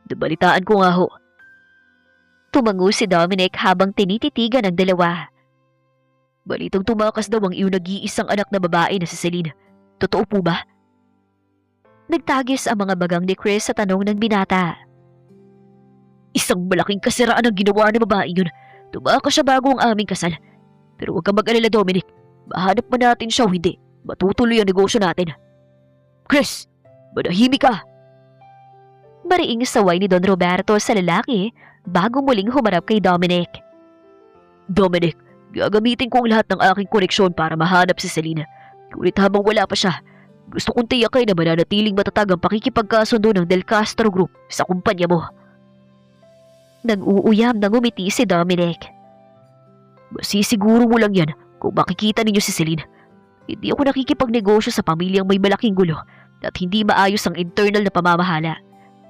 Nabalitaan ko nga ho. Tumango si Dominic habang tinititigan ang dalawa. Balitang tumakas daw ang iyong nag-iisang anak na babae na si Celine. Totoo po ba? Nagtagis ang mga bagang ni Chris sa tanong ng binata. Isang malaking kasiraan ang ginawa ng babae yun. Tumakas siya bago ang aming kasal. Pero huwag kang mag-alala, Dominic. Mahanap man natin siya o hindi. Matutuloy ang negosyo natin. Chris, manahimik ka! Mariing saway ni Don Roberto sa lalaki bago muling humarap kay Dominic. Dominic, gagamitin ko ang lahat ng aking koneksyon para mahanap si Celine. Ngunit habang wala pa siya, gusto kong tiyakin na mananatiling matatag ang pakikipagkasundo ng Del Castro Group sa kumpanya mo. Nag-uuyam na ngumiti si Dominic. Masisiguro mo lang yan kung makikita ninyo si Celine. Hindi ako nakikipagnegosyo sa pamilyang may malaking gulo at hindi maayos ang internal na pamamahala.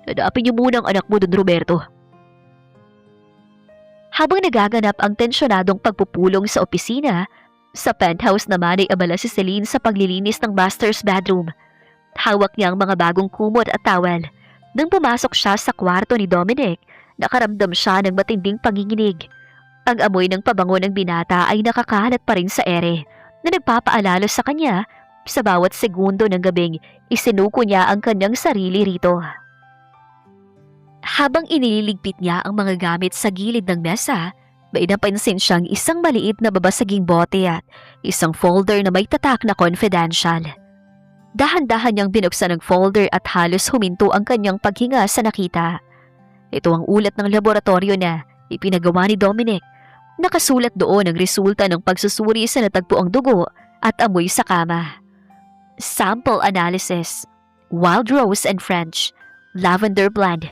Hanapin niyo muna ang anak mo, Don Roberto. Habang nagaganap ang tensyonadong pagpupulong sa opisina, sa penthouse naman ay abala si Celine sa paglilinis ng master's bedroom. Hawak niya ang mga bagong kumot at towel. Nang pumasok siya sa kwarto ni Dominic, nakaramdam siya ng matinding panginginig. Ang amoy ng pabango ng binata ay nakakalat pa rin sa ere na nagpapaalala sa kanya sa bawat segundo ng gabing isinuko niya ang kanyang sarili rito. Habang iniligpit niya ang mga gamit sa gilid ng mesa, may napansin siyang isang maliit na babasaging bote at isang folder na may tatak na confidential. Dahan-dahan niyang binuksan ang folder at halos huminto ang kanyang paghinga sa nakita. Ito ang ulat ng laboratorio na ipinagawa ni Dominic. Nakasulat doon ang resulta ng pagsusuri sa natagpuang dugo at amoy sa kama. Sample analysis: wild rose and French, lavender blend,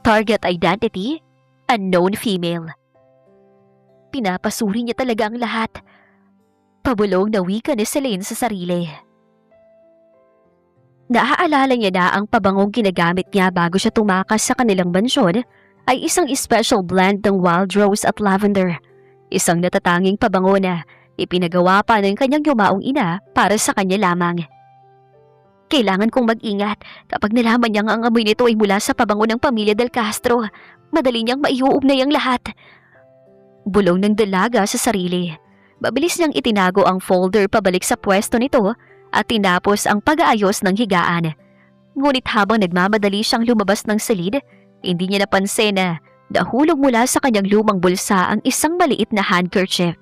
target identity, unknown female. Pinapasuri niya talaga ang lahat. Pabulong na wika ni Celine sa sarili. Naaalala niya na ang pabangong ginagamit niya bago siya tumakas sa kanilang mansyon ay isang special blend ng wild rose at lavender. Isang natatanging pabango na ipinagawa pa ng kanyang yumaong ina para sa kanya lamang. Kailangan kong mag-ingat kapag nalaman niyang ang amoy nito ay mula sa pabango ng pamilya Del Castro. Madali niyang maiuugnay ang lahat. Bulong ng dalaga sa sarili. Mabilis niyang itinago ang folder pabalik sa pwesto nito at tinapos ang pag-aayos ng higaan. Ngunit habang nagmamadali siyang lumabas ng silid, hindi niya napansin na nahulog mula sa kanyang lumang bulsa ang isang maliit na handkerchief.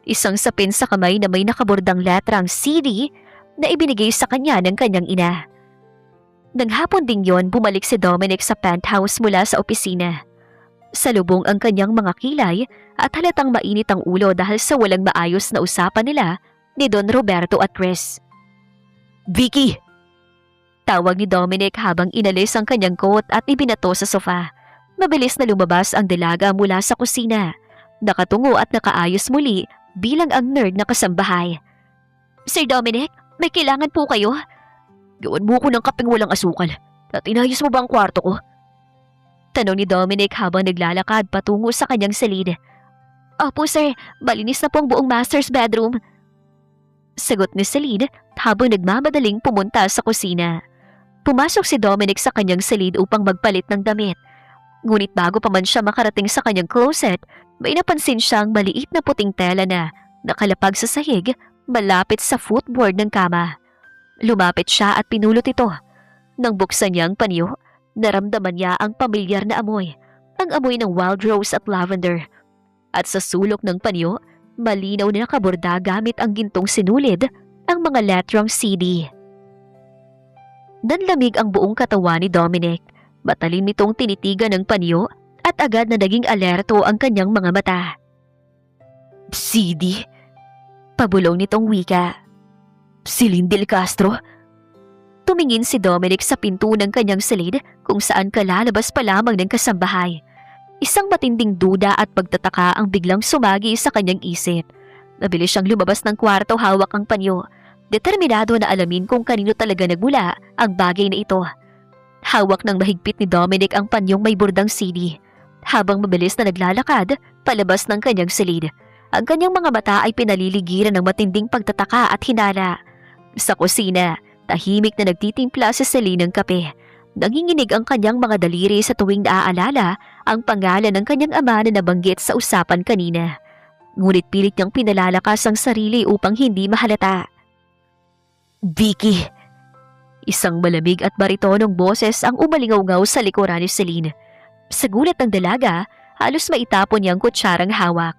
Isang sapin sa kamay na may nakabordang letrang CD na ibinigay sa kanya ng kanyang ina. Nang hapon ding yon, bumalik si Dominic sa penthouse mula sa opisina. Salubong ang kanyang mga kilay at halatang mainit ang ulo dahil sa walang maayos na usapan nila ni Don Roberto at Chris. Vicky! Tawag ni Dominic habang inalis ang kanyang coat at ibinato sa sofa. Mabilis na lumabas ang dalaga mula sa kusina. Nakatungo at nakaayos muli bilang ang nerd na kasambahay. Sir Dominic, may kailangan po kayo? Gawan mo ko ng kapeng walang asukal at inayos mo ba ang kwarto ko? Tanong ni Dominic habang naglalakad patungo sa kanyang silid. Opo sir, malinis na po ang buong master's bedroom. Sagot ni Celine habang nagmamadaling pumunta sa kusina. Pumasok si Dominic sa kanyang silid upang magpalit ng damit. Ngunit bago pa man siya makarating sa kanyang closet, may napansin siyang maliit na puting tela na nakalapag sa sahig malapit sa footboard ng kama. Lumapit siya at pinulot ito. Nang buksan niya ang panyo, naramdaman niya ang pamilyar na amoy, ang amoy ng wild rose at lavender. At sa sulok ng panyo, malinaw na nakaborda gamit ang gintong sinulid ang mga letrang CD. Nanlamig ang buong katawan ni Dominic. Matalim itong tinitigan ng panyo at agad na naging alerto ang kanyang mga mata. CD? Pabulong nitong wika. Celine Del Castro? Tumingin si Dominic sa pinto ng kanyang silid kung saan kalalabas pa lamang ng kasambahay. Isang matinding duda at pagtataka ang biglang sumagi sa kanyang isip. Mabilis siyang lumabas ng kwarto hawak ang panyo. Determinado na alamin kung kanino talaga nagmula ang bagay na ito. Hawak ng mahigpit ni Dominic ang panyong may burdang CD. Habang mabilis na naglalakad, palabas ng kanyang silid. Ang kanyang mga mata ay pinaliligiran ng matinding pagtataka at hinala. Sa kusina, tahimik na nagtitimpla si Celine ng kape. Nanginginig ang kanyang mga daliri sa tuwing naaalala ang pangalan ng kanyang ama na nabanggit sa usapan kanina. Ngunit pilit niyang pinalalakas ang sarili upang hindi mahalata. Vicky! Isang malamig at baritonong boses ang umalingaw-ngaw sa likuran ni Celine. Sa gulat ng dalaga, halos maitapon niyang kutsarang hawak.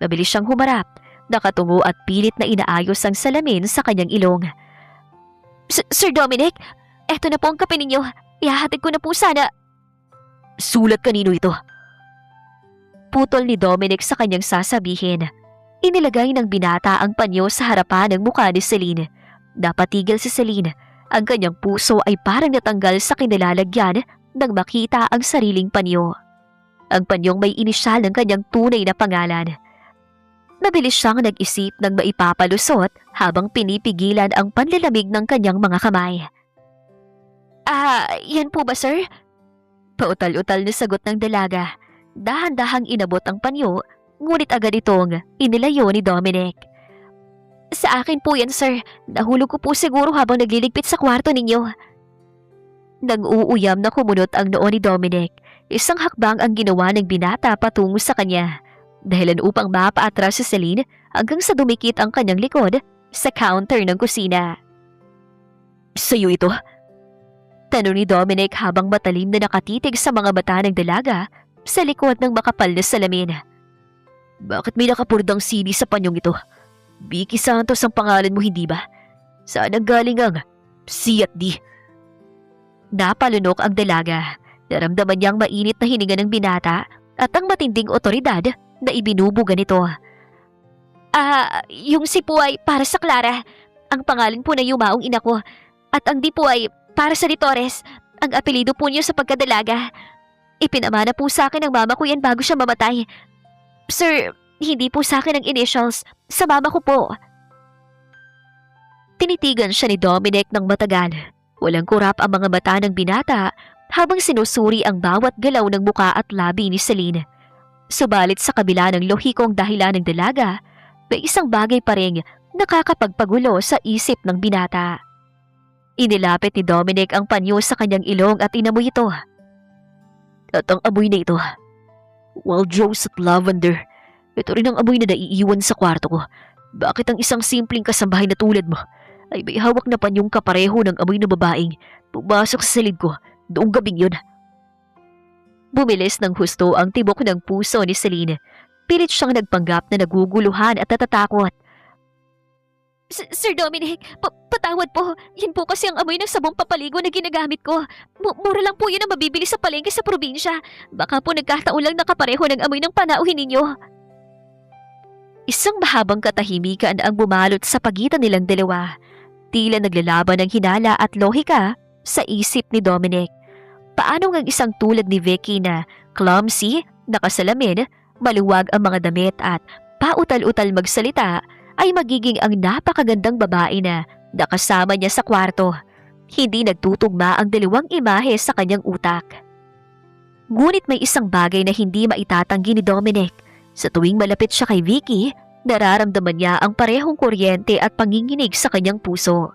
Mabilis siyang humarap, nakatungo at pilit na inaayos ang salamin sa kanyang ilong. Sir Dominic, eto na po ang kape ninyo. Ihahatid ko na po sana. Sulat kanino ito? Putol ni Dominic sa kanyang sasabihin. Inilagay ng binata ang panyo sa harapan ng mukha ni Celine. Napatigil si Celine. Ang kanyang puso ay parang natanggal sa kinilalagyan nang makita ang sariling panyo. Ang panyong may inisyal ng kanyang tunay na pangalan. Mabilis siyang nag-isip ng maipapalusot habang pinipigilan ang panlalamig ng kanyang mga kamay. Yan po ba sir? Pautal-utal na sagot ng dalaga. Dahan-dahang inabot ang panyo, ngunit agad itong inilayo ni Dominic. Sa akin po yan sir, nahulog ko po siguro habang nagliligpit sa kwarto ninyo. Nang uuyam na kumunot ang noo ni Dominic, isang hakbang ang ginawa ng binata patungo sa kanya. Dahilan upang mapaatras si Celine hanggang sa dumikit ang kanyang likod sa counter ng kusina. Sa'yo ito? Tanong ni Dominic habang matalim na nakatitig sa mga mata ng dalaga sa likod ng makapal na salamin. Bakit may nakapurdang CD sa panyong ito? Vicky Santos ang pangalan mo, hindi ba? Saan ang galing ang C at D? Napalunok ang dalaga. Naramdaman niyang mainit na hininga ng binata at ang matinding otoridad na ibinubuga nito. Yung C po ay para sa Clara. Ang pangalan po na yumaong ina ko. At ang D po ay para sa Torres. Ang apelido po niyo sa pagkadalaga. Ipinamana po sa akin ng mama ko yan bago siya mamatay. Sir, Hindi po sa akin ang initials. Sa mama ko po. Tinitigan siya ni Dominic ng matagal. Walang kurap ang mga mata ng binata habang sinusuri ang bawat galaw ng muka at labi ni Celine. Subalit sa kabila ng lohikong dahilan ng dalaga, may isang bagay pa rin nakakapagpagulo sa isip ng binata. Inilapit ni Dominic ang panyo sa kanyang ilong at inamoy ito. At ang amoy na ito, wild rose at lavender. Ito rin ang amoy na naiiwan sa kwarto ko. Bakit ang isang simpleng kasambahay na tulad mo ay may hawak na panyong kapareho ng amoy na babaeng pumasok sa silid ko noong gabing yun? Bumilis ng husto ang tibok ng puso ni Celine. Pilit siyang nagpanggap na naguguluhan at natatakot. Sir Dominic, patawad po. Yan po kasi ang amoy ng sabong papaligo na ginagamit ko. Mura lang po yun ang mabibili sa palengke sa probinsya. Baka po nagkataon lang nakapareho ng amoy ng panauhin ninyo. Isang mahabang katahimikan ang bumalot sa pagitan nilang dalawa. Tila naglalaban ng hinala at lohika sa isip ni Dominic. Paano ngang isang tulad ni Vicky na clumsy, nakasalamin, maluwag ang mga damit at pautal-utal magsalita ay magiging ang napakagandang babae na nakasama niya sa kwarto. Hindi nagtutugma ang dalawang imahe sa kanyang utak. Ngunit may isang bagay na hindi maitatanggi ni Dominic. Sa tuwing malapit siya kay Vicky, nararamdaman niya ang parehong kuryente at panginginig sa kanyang puso.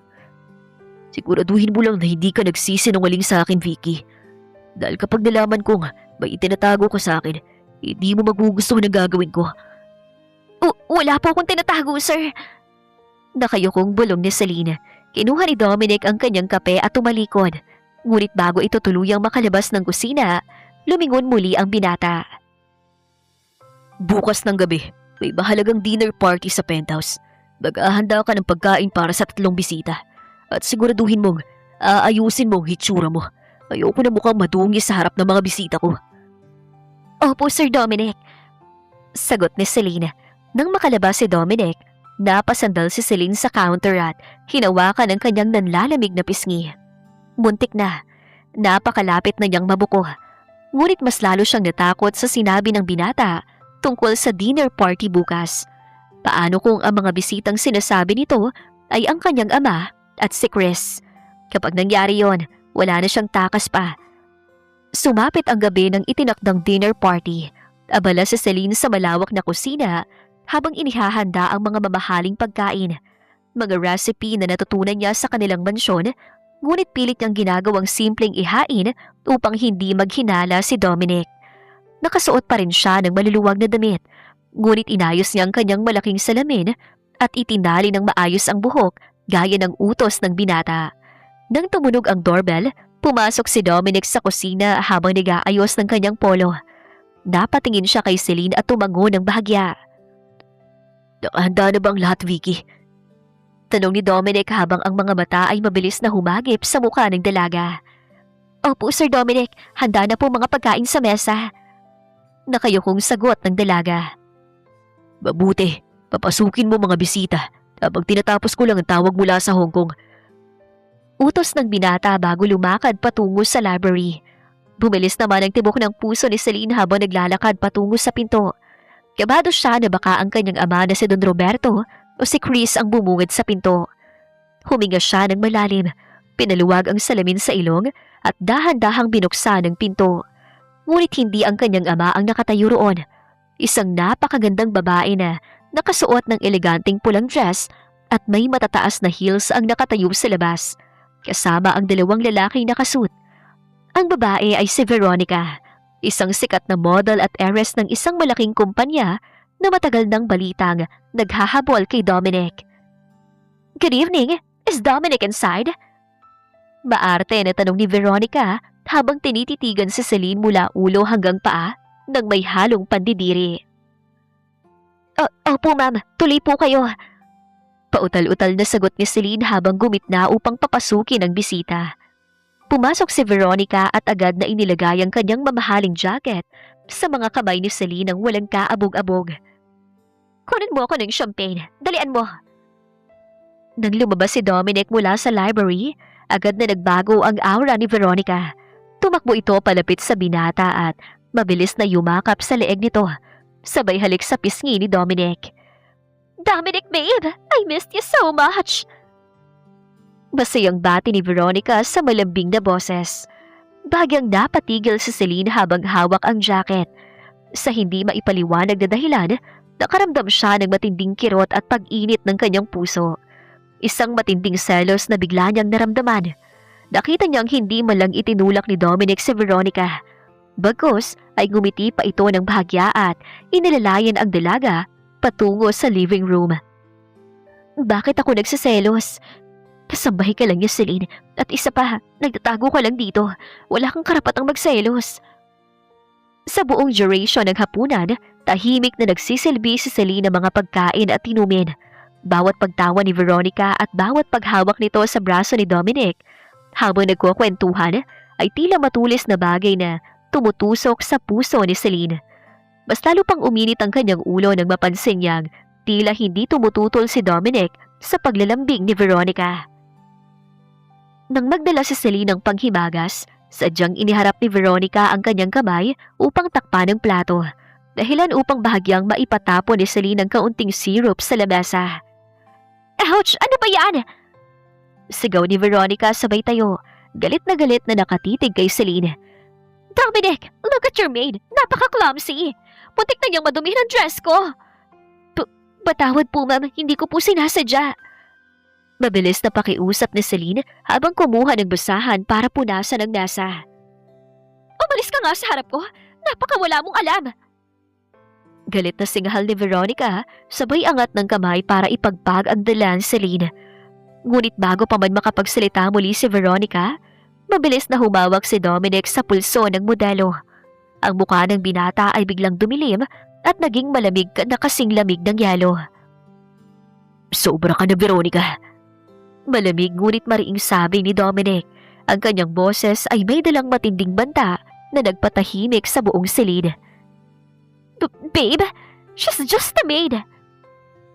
Siguraduhin mo lang na hindi ka nagsisinungaling sa akin, Vicky. Dahil kapag nalaman kong may itinatago ka sa akin, hindi mo magugustuhan ang gagawin ko. Wala po akong tinatago, sir. Nakayukong bulong ni Celine. Kinuha ni Dominic ang kanyang kape at tumalikod. Ngunit bago ito tuluyang makalabas ng kusina, lumingon muli ang binata. Bukas ng gabi, may mahalagang dinner party sa penthouse. Mag-ahanda ka ng pagkain para sa 3 bisita. At siguraduhin mong aayusin mo ang hitsura mo. Ayoko na mukhang madungi sa harap ng mga bisita ko. Opo, Sir Dominic. Sagot ni Celine. Nang makalabas si Dominic, napasandal si Celine sa counter at hinawakan ang kanyang nanlalamig na pisngi. Muntik na. Napakalapit na niyang mabuko. Ngunit mas lalo siyang natakot sa sinabi ng binata tungkol sa dinner party bukas. Paano kung ang mga bisitang sinasabi nito ay ang kanyang ama at si Chris? Kapag nangyari yon, wala na siyang takas pa. Sumapit ang gabi ng itinakdang dinner party. Abala si Celine sa malawak na kusina habang inihahanda ang mga mamahaling pagkain. Mga recipe na natutunan niya sa kanilang mansyon, ngunit pilit niyang ginagawang simpleng ihain upang hindi maghinala si Dominic. Nakasuot pa rin siya ng maluluwag na damit, ngunit inayos niya ang kanyang malaking salamin at itinali ng maayos ang buhok gaya ng utos ng binata. Nang tumunog ang doorbell, pumasok si Dominic sa kusina habang nag-aayos ng kanyang polo. Napatingin siya kay Celine at tumango ng bahagya. Nakahanda na ba ang lahat, Vicky? Tanong ni Dominic habang ang mga mata ay mabilis na humagip sa mukha ng dalaga. Opo, Sir Dominic. Handa na po mga pagkain sa mesa. Nakayukong sagot ng dalaga. Mabuti. Papasukin mo mga bisita habang tinatapos ko lang ang tawag mula sa Hong Kong. Utos ng binata bago lumakad patungo sa library. Bumilis naman ang tibok ng puso ni Celine habang naglalakad patungo sa pinto. Kabado siya na baka ang kanyang ama na si Don Roberto o si Chris ang bumungad sa pinto. Huminga siya ng malalim, pinaluwag ang salamin sa ilong at dahan-dahang binuksan ang pinto. Ngunit hindi ang kanyang ama ang nakatayo roon. Isang napakagandang babae na nakasuot ng eleganteng pulang dress at may matataas na heels ang nakatayo sa labas. Kasama ang 2 lalaking nakasuot. Ang babae ay si Veronica, isang sikat na model at heiress ng isang malaking kumpanya na matagal nang balitang naghahabol kay Dominic. Good evening, is Dominic inside? Maarte na tanong ni Veronica habang tinititigan si Celine mula ulo hanggang paa nang may halong pandidiri. Opo ma'am, tuloy po kayo. Pautal-utal na sagot ni Celine habang gumitna upang papasukin ang bisita. Pumasok si Veronica at agad na inilagay ang kanyang mamahaling jacket sa mga kamay ni Celine nang walang kaabog-abog. Kunin mo ako ng champagne. Dalian mo. Nang lumabas si Dominic mula sa library, agad na nagbago ang aura ni Veronica. Tumakbo ito palapit sa binata at mabilis na yumakap sa leeg nito. Sabay halik sa pisngi ni Dominic. Dominic, babe! I missed you so much! Masayang bati ni Veronica sa malambing na boses. Bagyang napatigil si Celine habang hawak ang jacket. Sa hindi maipaliwanag na dahilan, nakaramdam siya ng matinding kirot at pag-init ng kanyang puso. Isang matinding selos na bigla niyang naramdaman. Nakita niyang hindi man lang itinulak ni Dominic si Veronica. Bagkus ay ngumiti pa ito ng bahagya at inilalayan ang dalaga patungo sa living room. Bakit ako nagsiselos? Kasambahay ka lang niya, Celine. At isa pa, nagtatago ka lang dito. Wala kang karapatang magselos. Sa buong duration ng hapunan, tahimik na nagsisilbi si Celine ng mga pagkain at inumin. Bawat pagtawa ni Veronica at bawat paghawak nito sa braso ni Dominic, habang nagkukwentuhan, ay tila matulis na bagay na tumutusok sa puso ni Celine. Mas lalo pang uminit ang kanyang ulo nang mapansin niyang tila hindi tumututol si Dominic sa paglalambing ni Veronica. Nang magdala si Celine ng panghimagas, sadyang iniharap ni Veronica ang kanyang kamay upang takpan ng plato, dahilan upang bahagyang maipatapon ni Celine ang kaunting syrup sa lamesa. Ouch! Ano ba yan? Sigaw ni Veronica sabay tayo, galit na nakatitig kay Celine. Dominic, look at your maid! Napaka-clumsy! Muntik na niyang madumi ng dress ko! Patawad po, ma'am. Hindi ko po sinasadya. Mabilis na pakiusap ni Celine habang kumuha ng basahan para punasan ang nasa. Umalis ka nga sa harap ko! Napakawala mong alam! Galit na singahal ni Veronica, sabay angat ng kamay para ipagpag ang dala ni Celine. Ngunit bago pa man makapagsalita muli si Veronica, mabilis na humawak si Dominic sa pulso ng modelo. Ang mukha ng binata ay biglang dumilim at naging malamig na kasing lamig ng yelo. Sobra ka na, Veronica! Malamig ngunit mariing sabi ni Dominic. Ang kanyang boses ay may dalang matinding banta na nagpatahimik sa buong silid. Babe, she's just a maid.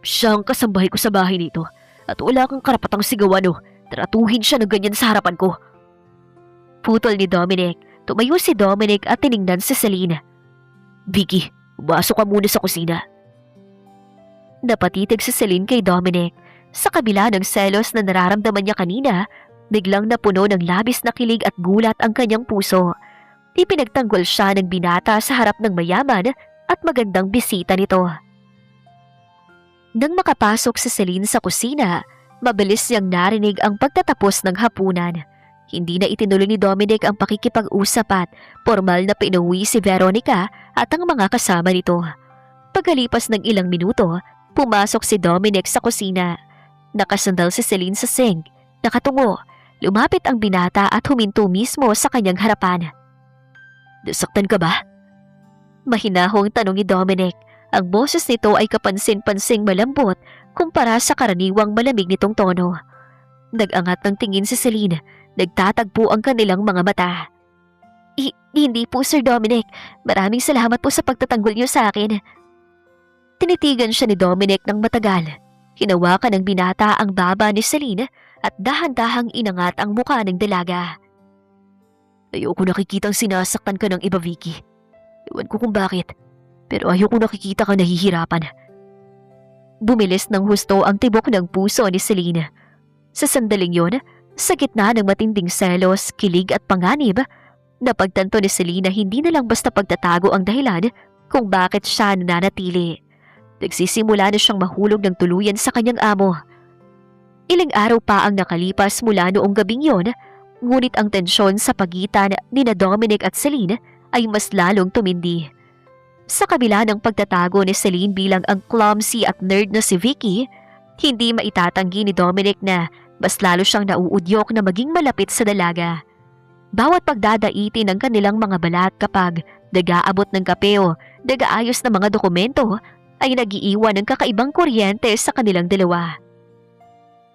Siya ang kasambahay ko sa bahay nito at wala kang karapatang sigawan o tratuhin siya ng ganyan sa harapan ko. Putol ni Dominic. Tumayo si Dominic at tiningnan si Celine. Vicky, pumasok ka muna sa kusina. Napatitig si Celine kay Dominic. Sa kabila ng selos na nararamdaman niya kanina, biglang napuno ng labis na kilig at gulat ang kanyang puso. Ipinagtanggol siya ng binata sa harap ng mayaman at magandang bisita nito. Nang makapasok si Celine sa kusina, mabilis niyang narinig ang pagtatapos ng hapunan. Hindi na itinuloy ni Dominic ang pakikipag-usap at formal na pinauwi si Veronica at ang mga kasama nito. Pagkalipas ng ilang minuto, pumasok si Dominic sa kusina. Nakasandal si Celine sa sink, nakatungo, lumapit ang binata at huminto mismo sa kanyang harapan. Nasaktan ka ba? Mahinahong tanong ni Dominic. Ang boses nito ay kapansin-pansing malambot kumpara sa karaniwang malamig nitong tono. Nag-angat ng tingin si Celine, nagtatagpo ang kanilang mga mata. Hindi po, Sir Dominic. Maraming salamat po sa pagtatanggol niyo sa akin. Tinitigan siya ni Dominic ng matagal. Hinawakan ng binata ang baba ni Celine at dahan-dahang inangat ang mukha ng dalaga. Ayoko nakikitang sinasaktan ka ng iba, Vicky. Iwan ko kung bakit, pero ayoko nakikita ka nahihirapan. Bumilis ng husto ang tibok ng puso ni Celine. Sa sandaling yon, sa gitna ng matinding selos, kilig at panganib, napagtanto ni Celine na hindi na lang basta pagtatago ang dahilan kung bakit siya nananatili. Nagsisimula na siyang mahulog ng tuluyan sa kanyang amo. Ilang araw pa ang nakalipas mula noong gabing yon, ngunit ang tensyon sa pagitan ni Dominic at Celine ay mas lalong tumindi. Sa kabila ng pagtatago ni Celine bilang ang clumsy at nerd na si Vicky, hindi maitatanggi ni Dominic na mas lalo siyang nauudyok na maging malapit sa dalaga. Bawat pagdadaitin ng kanilang mga balat kapag nag-aabot ng kape o nag-aayos ng mga dokumento ay nag-iiwan ng kakaibang kuryente sa kanilang dalawa.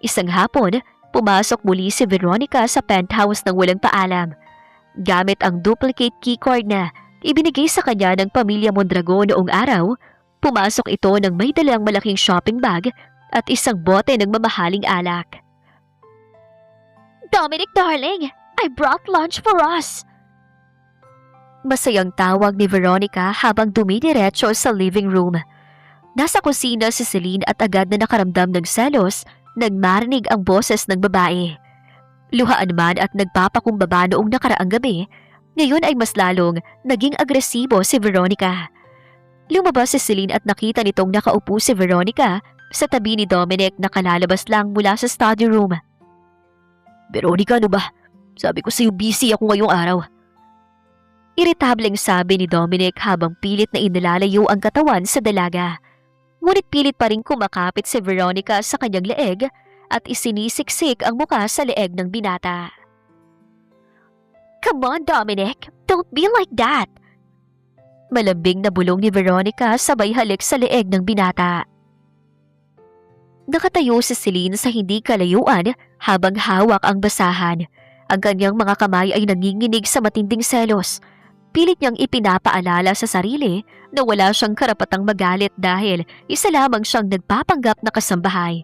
Isang hapon, pumasok muli si Veronica sa penthouse ng walang paalam. Gamit ang duplicate keycard na ibinigay sa kanya ng pamilya Mondragon noong araw, pumasok ito ng may dalang malaking shopping bag at isang bote ng mamahaling alak. Dominic, darling, I brought lunch for us. Masayang tawag ni Veronica habang dumidiretso sa living room. Nasa kusina si Celine at agad na nakaramdam ng selos nang marinig ang boses ng babae. Luhaan man at nagpapakumbaba noong nakaraang gabi, ngayon ay mas lalong naging agresibo si Veronica. Lumabas si Celine at nakita nitong nakaupo si Veronica sa tabi ni Dominic na kalalabas lang mula sa study room. Veronica, ano ba? Sabi ko sa'yo busy ako ngayong araw. Iritableng sabi ni Dominic habang pilit na inilalayo ang katawan sa dalaga. Ngunit pilit pa rin kumakapit si Veronica sa kanyang leeg at isinisiksik ang muka sa leeg ng binata. Come on, Dominic! Don't be like that! Malambing na bulong ni Veronica sabay halik sa leeg ng binata. Nakatayo si Celine sa hindi kalayuan habang hawak ang basahan. Ang kanyang mga kamay ay nanginginig sa matinding selos. Pilit niyang ipinapaalala sa sarili na wala siyang karapatang magalit dahil isa lamang siyang nagpapanggap na kasambahay.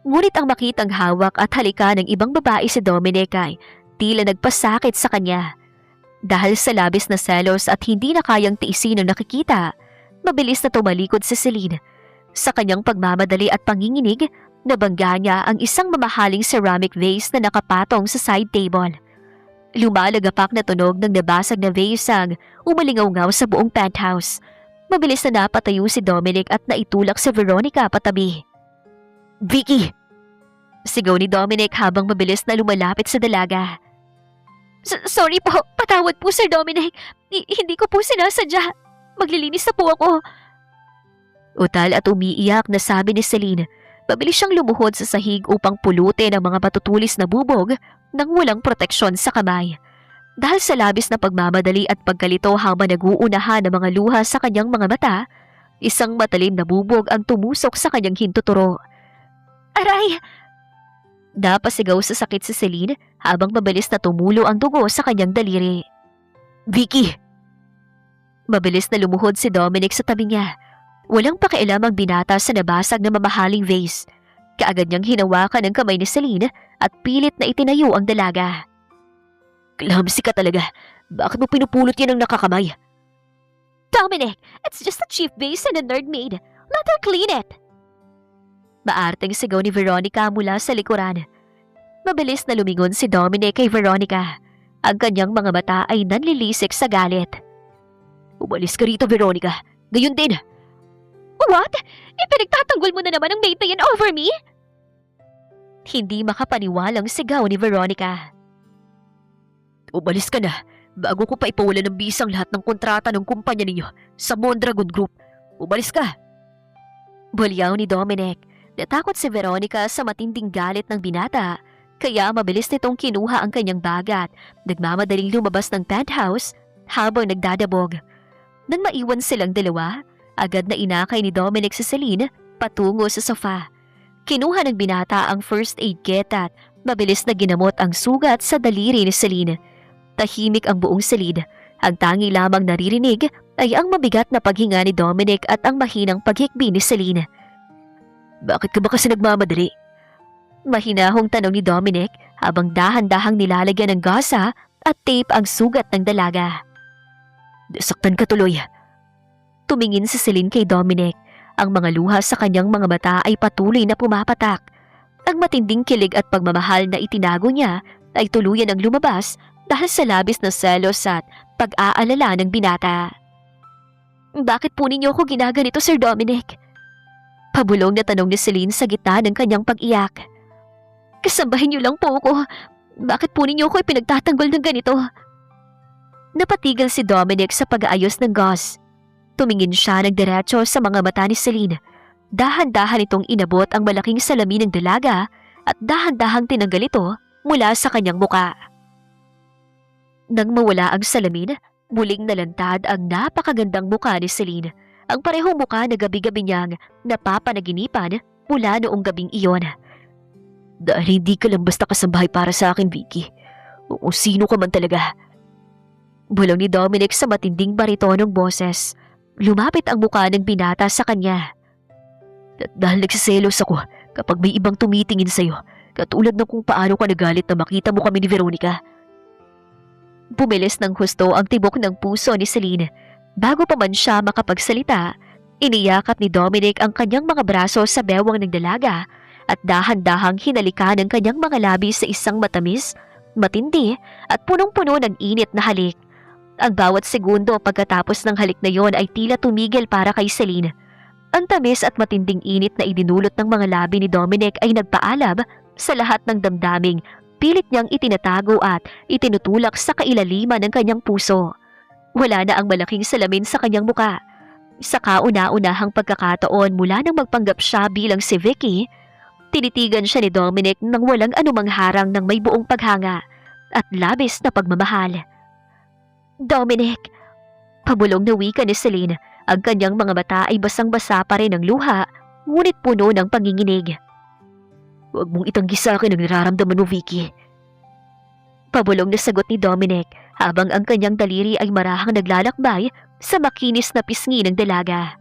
Ngunit ang makitang hawak at halika ng ibang babae si Dominic ay tila nagpasakit sa kanya. Dahil sa labis na selos at hindi na kayang tiisin ang nakikita, mabilis na tumalikod si Celine. Sa kanyang pagmamadali at panginginig, nabangga niya ang isang mamahaling ceramic vase na nakapatong sa side table. Lumalagapak na tunog ng nabasag na vase ang umalingaw-ngaw sa buong penthouse. Mabilis na napatayo si Dominic at naitulak si Veronica patabi. Vicky! Sigaw ni Dominic habang mabilis na lumalapit sa dalaga. Sorry po, patawad po Sir Dominic. Hindi ko po sinasadya. Maglilinis na po ako. Utal at umiiyak na sabi ni Celine. Mabilis siyang lumuhod sa sahig upang pulutin ang mga matutulis na bubog nang walang proteksyon sa kamay. Dahil sa labis na pagmamadali at pagkalito habang naguunahan ang mga luha sa kanyang mga mata, isang matalim na bubog ang tumusok sa kanyang hintuturo. Aray! Napasigaw sa sakit si Celine habang mabilis na tumulo ang dugo sa kanyang daliri. Vicky! Mabilis na lumuhod si Dominic sa tabi niya. Walang pakialam ang binata sa nabasag na mamahaling vase. Kaagad niyang hinawakan ang kamay ni Celine at pilit na itinayo ang dalaga. Clumsy ka talaga. Bakit mo pinupulot yan ng nakakamay? Dominic, it's just a cheap vase and a nerd made. Let her clean it. Maarteng sigaw ni Veronica mula sa likuran. Mabilis na lumingon si Dominic kay Veronica. Ang kanyang mga mata ay nanlilisik sa galit. Umalis ka rito, Veronica. Gayon din. What? Ipinagtatanggol mo na naman ang mate na yan over me? Hindi makapaniwalang sigaw ni Veronica. Umalis ka na bago ko pa ipawalan ng bisang lahat ng kontrata ng kumpanya ninyo sa Mondragon Group. Umalis ka. Bulyaw ni Dominic. Natakot si Veronica sa matinding galit ng binata kaya mabilis nitong kinuha ang kanyang bag at nagmamadaling lumabas ng penthouse habang nagdadabog. Nang maiwan silang dalawa, agad na inakay ni Dominic si Celine patungo sa sofa. Kinuha ng binata ang first aid kit at mabilis na ginamot ang sugat sa daliri ni Celine. Tahimik ang buong silid. Ang tangi lamang naririnig ay ang mabigat na paghinga ni Dominic at ang mahinang paghikbi ni Celine. Bakit ka ba kasi nagmamadali? Mahinahong tanong ni Dominic habang dahan-dahang nilalagyan ng gasa at tape ang sugat ng dalaga. Nasaktan ka tuloy. Tumingin si Celine kay Dominic. Ang mga luha sa kanyang mga mata ay patuloy na pumapatak. Ang matinding kilig at pagmamahal na itinago niya ay tuluyan ang lumabas dahil sa labis na selos at pag-aalala ng binata. Bakit po ninyo ako ginaganito, Sir Dominic? Pabulong na tanong ni Celine sa gitna ng kanyang pag-iyak. Kasambahin niyo lang po ako. Bakit po ninyo ako ipinagtatanggol ng ganito? Napatigil si Dominic sa pag-aayos ng gauze. Tumingin siya ng diretso sa mga mata ni Celine. Dahan-dahan itong inabot ang malaking salamin ng dalaga at dahan-dahang tinanggal ito mula sa kanyang muka. Nang mawala ang salamin, muling nalantad ang napakagandang muka ni Celine. Ang parehong muka na gabi-gabi niyang napapanaginipan mula noong gabing iyon. Dahil hindi ka lang basta kasambahay para sa akin, Vicky. O sino ka man talaga. Bulong ni Dominic sa matinding baritonong boses. Lumapit ang muka ng binata sa kanya. At dahil nagsiselos ako kapag may ibang tumitingin sa'yo, katulad ng kung paano ka nagalit na makita mo kami ni Veronica. Bumilis ng husto ang tibok ng puso ni Celine. Bago pa man siya makapagsalita, iniyakap ni Dominic ang kanyang mga braso sa bewang ng dalaga at dahan-dahang hinalikan ang kanyang mga labi sa isang matamis, matindi at punong-puno ng init na halik. Ang bawat segundo pagkatapos ng halik na yon ay tila tumigil para kay Celine. Ang tamis at matinding init na idinulot ng mga labi ni Dominic ay nagpaalab sa lahat ng damdaming pilit niyang itinatago at itinutulak sa kailaliman ng kanyang puso. Wala na ang malaking salamin sa kanyang muka. Sa kauna-unahang pagkakataon mula nang magpanggap siya bilang si Vicky, tinitigan siya ni Dominic nang walang anumang harang ng may buong paghanga at labis na pagmamahal. Dominic! Pabulong na wika ni Celine. Ang kanyang mga mata ay basang-basa pa rin ng luha, ngunit puno ng panginginig. Huwag mong itanggi sa akin ang nararamdaman mo, Vicky. Pabulong na sagot ni Dominic habang ang kanyang daliri ay marahang naglalakbay sa makinis na pisngi ng dalaga.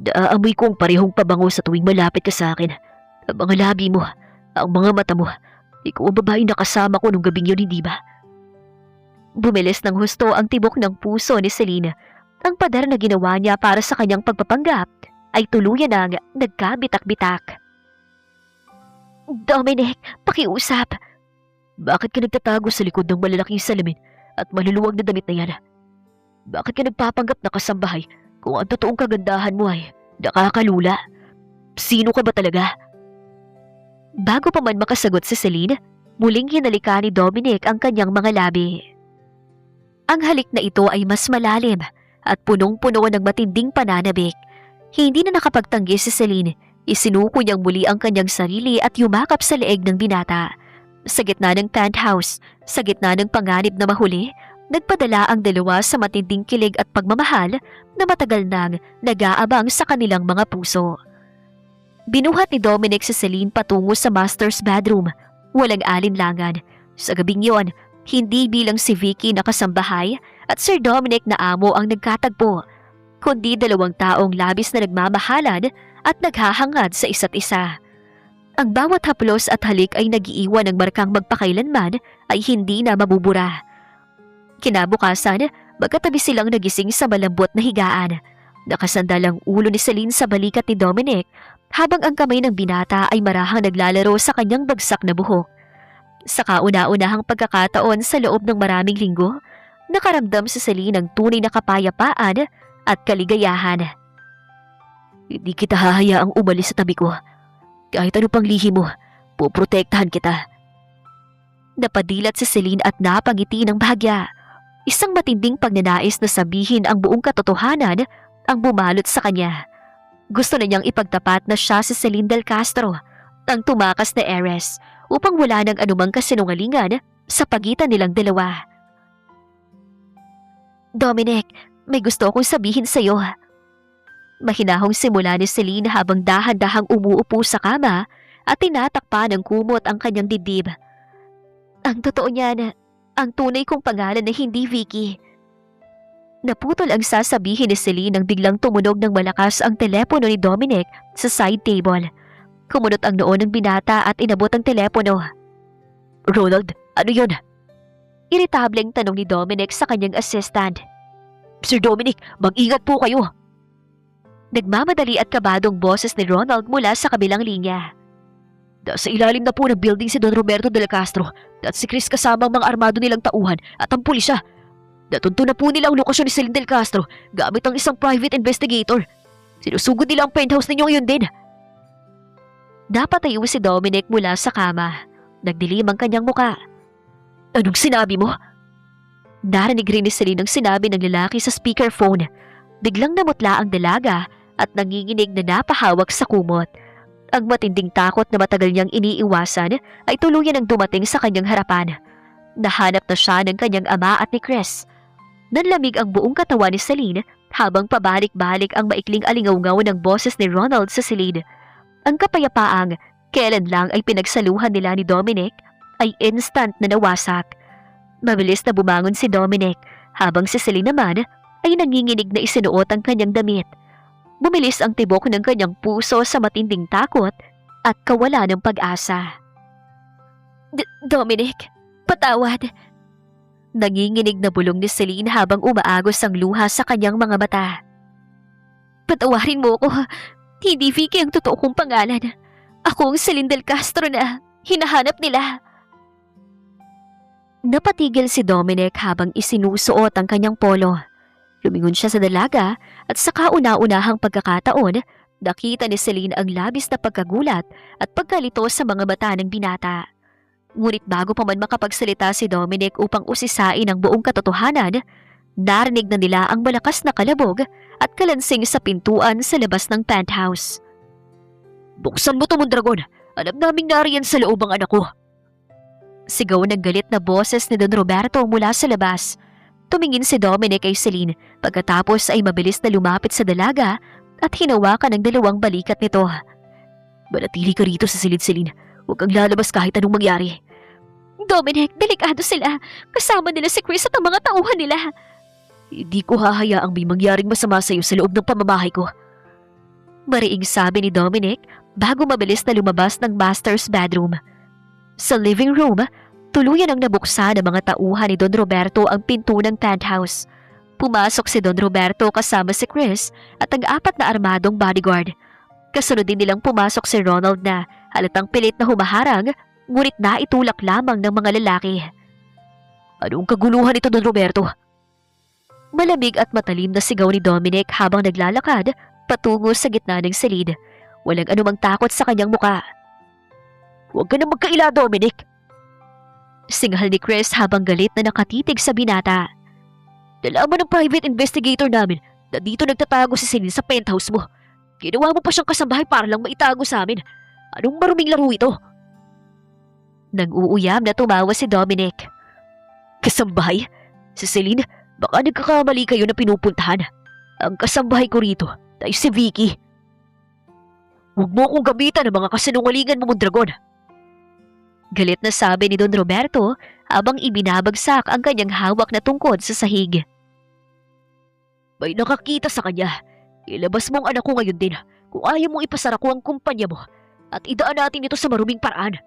Naaamoy ko ang parehong pabango sa tuwing malapit ka sa akin. Ang mga labi mo, ang mga mata mo. Ikaw ang babae na kasama ko nung gabing yun, hindi ba? Bumilis ng husto ang tibok ng puso ni Celine. Ang pader na ginawa niya para sa kanyang pagpapanggap ay tuluyan ng nagkabitak-bitak. Dominic, pakiusap. Bakit ka nagtatago sa likod ng malalaking salamin at maluluwag na damit na yan? Bakit ka nagpapanggap na kasambahay kung ang totoong kagandahan mo ay nakakalula? Sino ka ba talaga? Bago pa man makasagot si Celine, muling hinalika ni Dominic ang kanyang mga labi. Ang halik na ito ay mas malalim at punong-puno ng matinding pananabik. Hindi na nakapagtanggi si Celine. Isinuko niyang muli ang kanyang sarili at yumakap sa leeg ng binata. Sa gitna ng penthouse, sa gitna ng panganib na mahuli, nagpadala ang dalawa sa matinding kilig at pagmamahal na matagal nang nag-aabang sa kanilang mga puso. Binuhat ni Dominic si Celine patungo sa master's bedroom. Walang alinlangan. Sa gabing yon, hindi bilang si Vicky na kasambahay at Sir Dominic na amo ang nagkatagpo, kundi dalawang taong labis na nagmamahalan at naghahangad sa isa't isa. Ang bawat haplos at halik ay nagiiwan ng markang magpakailanman ay hindi na mabubura. Kinabukasan, magkatabi silang nagising sa malambot na higaan. Nakasandal ang ulo ni Celine sa balikat ni Dominic habang ang kamay ng binata ay marahang naglalaro sa kanyang bagsak na buhok. Sa kauna-unahang pagkakataon sa loob ng maraming linggo, nakaramdam si Celine ng tunay na kapayapaan at kaligayahan. Hindi kita hahayaang umalis sa tabi ko. Kahit ano pang lihim mo, puprotektahan kita. Napadilat si Celine at napangiti ng bahagya. Isang matinding pagnanais na sabihin ang buong katotohanan ang bumalot sa kanya. Gusto na niyang ipagtapat na siya si Celine Del Castro, ang tumakas na heiress, upang wala ng anumang kasinungalingan sa pagitan nilang dalawa. Dominic, may gusto akong sabihin sa iyo. Mahinahong simula ni Celine habang dahan-dahang umuupo sa kama at tinatakpan ng kumot ang kanyang dibdib. Ang totoo niyan, ang tunay kong pangalan na hindi Vicky. Naputol ang sasabihin ni Celine nang biglang tumunog ng malakas ang telepono ni Dominic sa side table. Kumunot ang noo ng binata at inabot ang telepono. Ronald, ano yun? Iritableng tanong ni Dominic sa kanyang assistant. Sir Dominic, mag-ingat po kayo. Nagmamadali at kabadong boses ni Ronald mula sa kabilang linya. Sa ilalim na po ng building si Don Roberto Del Castro at si Chris kasama ang mga armado nilang tauhan at ang pulisya. Natunto na po nila ang lokasyon ni Celine Del Castro gamit ang isang private investigator. Sinusugod nila ang penthouse ninyo ngayon din. Napatayo si Dominic mula sa kama. Nagdilim ang kanyang muka. Anong sinabi mo? Narinig rin ni Celine ang sinabi ng lalaki sa speakerphone. Biglang namutla ang dalaga at nanginginig na napahawak sa kumot. Ang matinding takot na matagal niyang iniiwasan ay tuluyan ang dumating sa kanyang harapan. Nahanap na siya ng kanyang ama at ni Chris. Nanlamig ang buong katawan ni Celine habang pabalik-balik ang maikling alingaw-ngaw ng boses ni Ronald sa Celine. Ang kapayapaang kailan lang ay pinagsaluhan nila ni Dominic ay instant na nawasak. Mabilis na bumangon si Dominic habang si Celine naman ay nanginginig na isinuot ang kanyang damit. Bumilis ang tibok ng kanyang puso sa matinding takot at kawalan ng pag-asa. Dominic, patawad. Nanginginig na bulong ni Celine habang umaagos ang luha sa kanyang mga mata. Patawarin mo ako. Hindi Vicky ang totoo kong pangalan. Ako ang Celine Del Castro na hinahanap nila. Napatigil si Dominic habang isinusuot ang kanyang polo. Lumingon siya sa dalaga at sa kauna-unahang pagkakataon, nakita ni Celine ang labis na pagkagulat at pagkalito sa mga mata ng binata. Ngunit bago pa man makapagsalita si Dominic upang usisain ang buong katotohanan, narinig na nila ang malakas na kalabog at kalansing sa pintuan sa labas ng penthouse. "Buksan mo to, Mondragon! Alam naming nariyan sa loob ang anak ko!" Sigaw ng galit na boses ni Don Roberto mula sa labas. Tumingin si Dominic kay Celine pagkatapos ay mabilis na lumapit sa dalaga at hinawakan ang dalawang balikat nito. "Manatili ka rito sa silid, Celine. Huwag kang lalabas kahit anong mangyari." Dominic, delikado sila. Kasama nila si Chris at ang mga tauhan nila. "Hindi ko hahayaang may mangyaring masama sa iyo sa loob ng pamamahay ko." Mariing sabi ni Dominic bago mabilis na lumabas ng master's bedroom. Sa living room, tuluyan ang nabuksan ng mga tauhan ni Don Roberto ang pinto ng penthouse. Pumasok si Don Roberto kasama si Chris at ang 4 na armadong bodyguard. Kasunod din nilang pumasok si Ronald na halatang pilit na humaharang, ngunit naitulak lamang ng mga lalaki. "Anong kaguluhan ito, Don Roberto?" Malamig at matalim na sigaw ni Dominic habang naglalakad patungo sa gitna ng silid. Walang anumang takot sa kanyang muka. "Huwag ka na magkaila, Dominic!" Singhal ni Chris habang galit na nakatitig sa binata. "Nalaman ng private investigator namin na dito nagtatago si Celine sa penthouse mo. Ginawa mo pa siyang kasambahay para lang maitago sa amin. Anong maruming laro ito?" Nag-uuyam na tumawa si Dominic. "Kasambahay? Si Celine? Baka nagkakamali kayo na pinupuntahan. Ang kasambahay ko rito ay si Vicky." "Huwag mo akong gamitan ng mga kasinungalingan mo, Mondragon." Galit na sabi ni Don Roberto habang ibinabagsak ang kanyang hawak na tungkod sa sahig. "May nakakita sa kanya. Ilabas mo ang anak ko ngayon din kung ayaw mong ipasara ko ang kumpanya mo at idaan natin ito sa maruming paraan."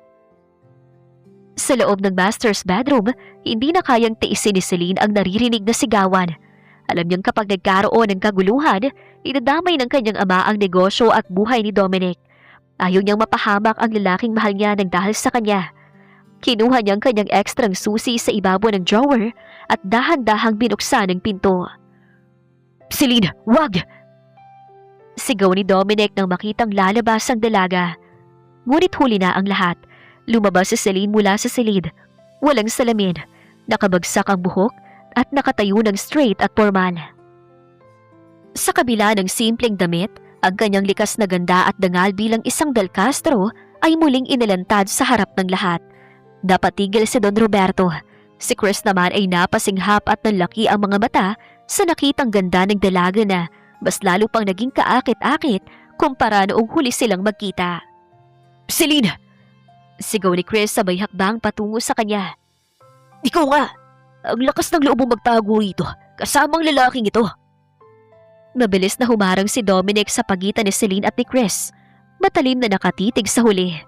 Sa loob ng master's bedroom, hindi na kayang tiisin ni Celine ang naririnig na sigawan. Alam niyang kapag nagkaroon ng kaguluhan, idadamay ng kanyang ama ang negosyo at buhay ni Dominic. Ayaw niyang mapahamak ang lalaking mahal niya ng dahil sa kanya. Kinuha niya ang kanyang ekstrang susi sa ibabaw ng drawer at dahan-dahang binuksan ang pinto. "Celine, wag!" Sigaw ni Dominic nang makitang lalabas ang dalaga. Ngunit huli na ang lahat. Lumabas si Celine mula sa silid. Walang salamin, nakabagsak ang buhok at nakatayo ng straight at formal. Sa kabila ng simpleng damit, ang kanyang likas na ganda at dangal bilang isang Del Castro ay muling inilantad sa harap ng lahat. Napatigil si Don Roberto. Si Chris naman ay napasinghap at nanlaki ang mga mata sa nakitang ganda ng dalaga na mas lalo pang naging kaakit-akit kumpara noong huli silang magkita. "Celine!" Sigaw ni Chris sabay hakbang patungo sa kanya. "Ikaw nga! Ang lakas ng loob mong magtago rito, kasamang lalaking ito." Mabilis na humarang si Dominic sa pagitan ni Celine at ni Chris. Matalim na nakatitig sa huli.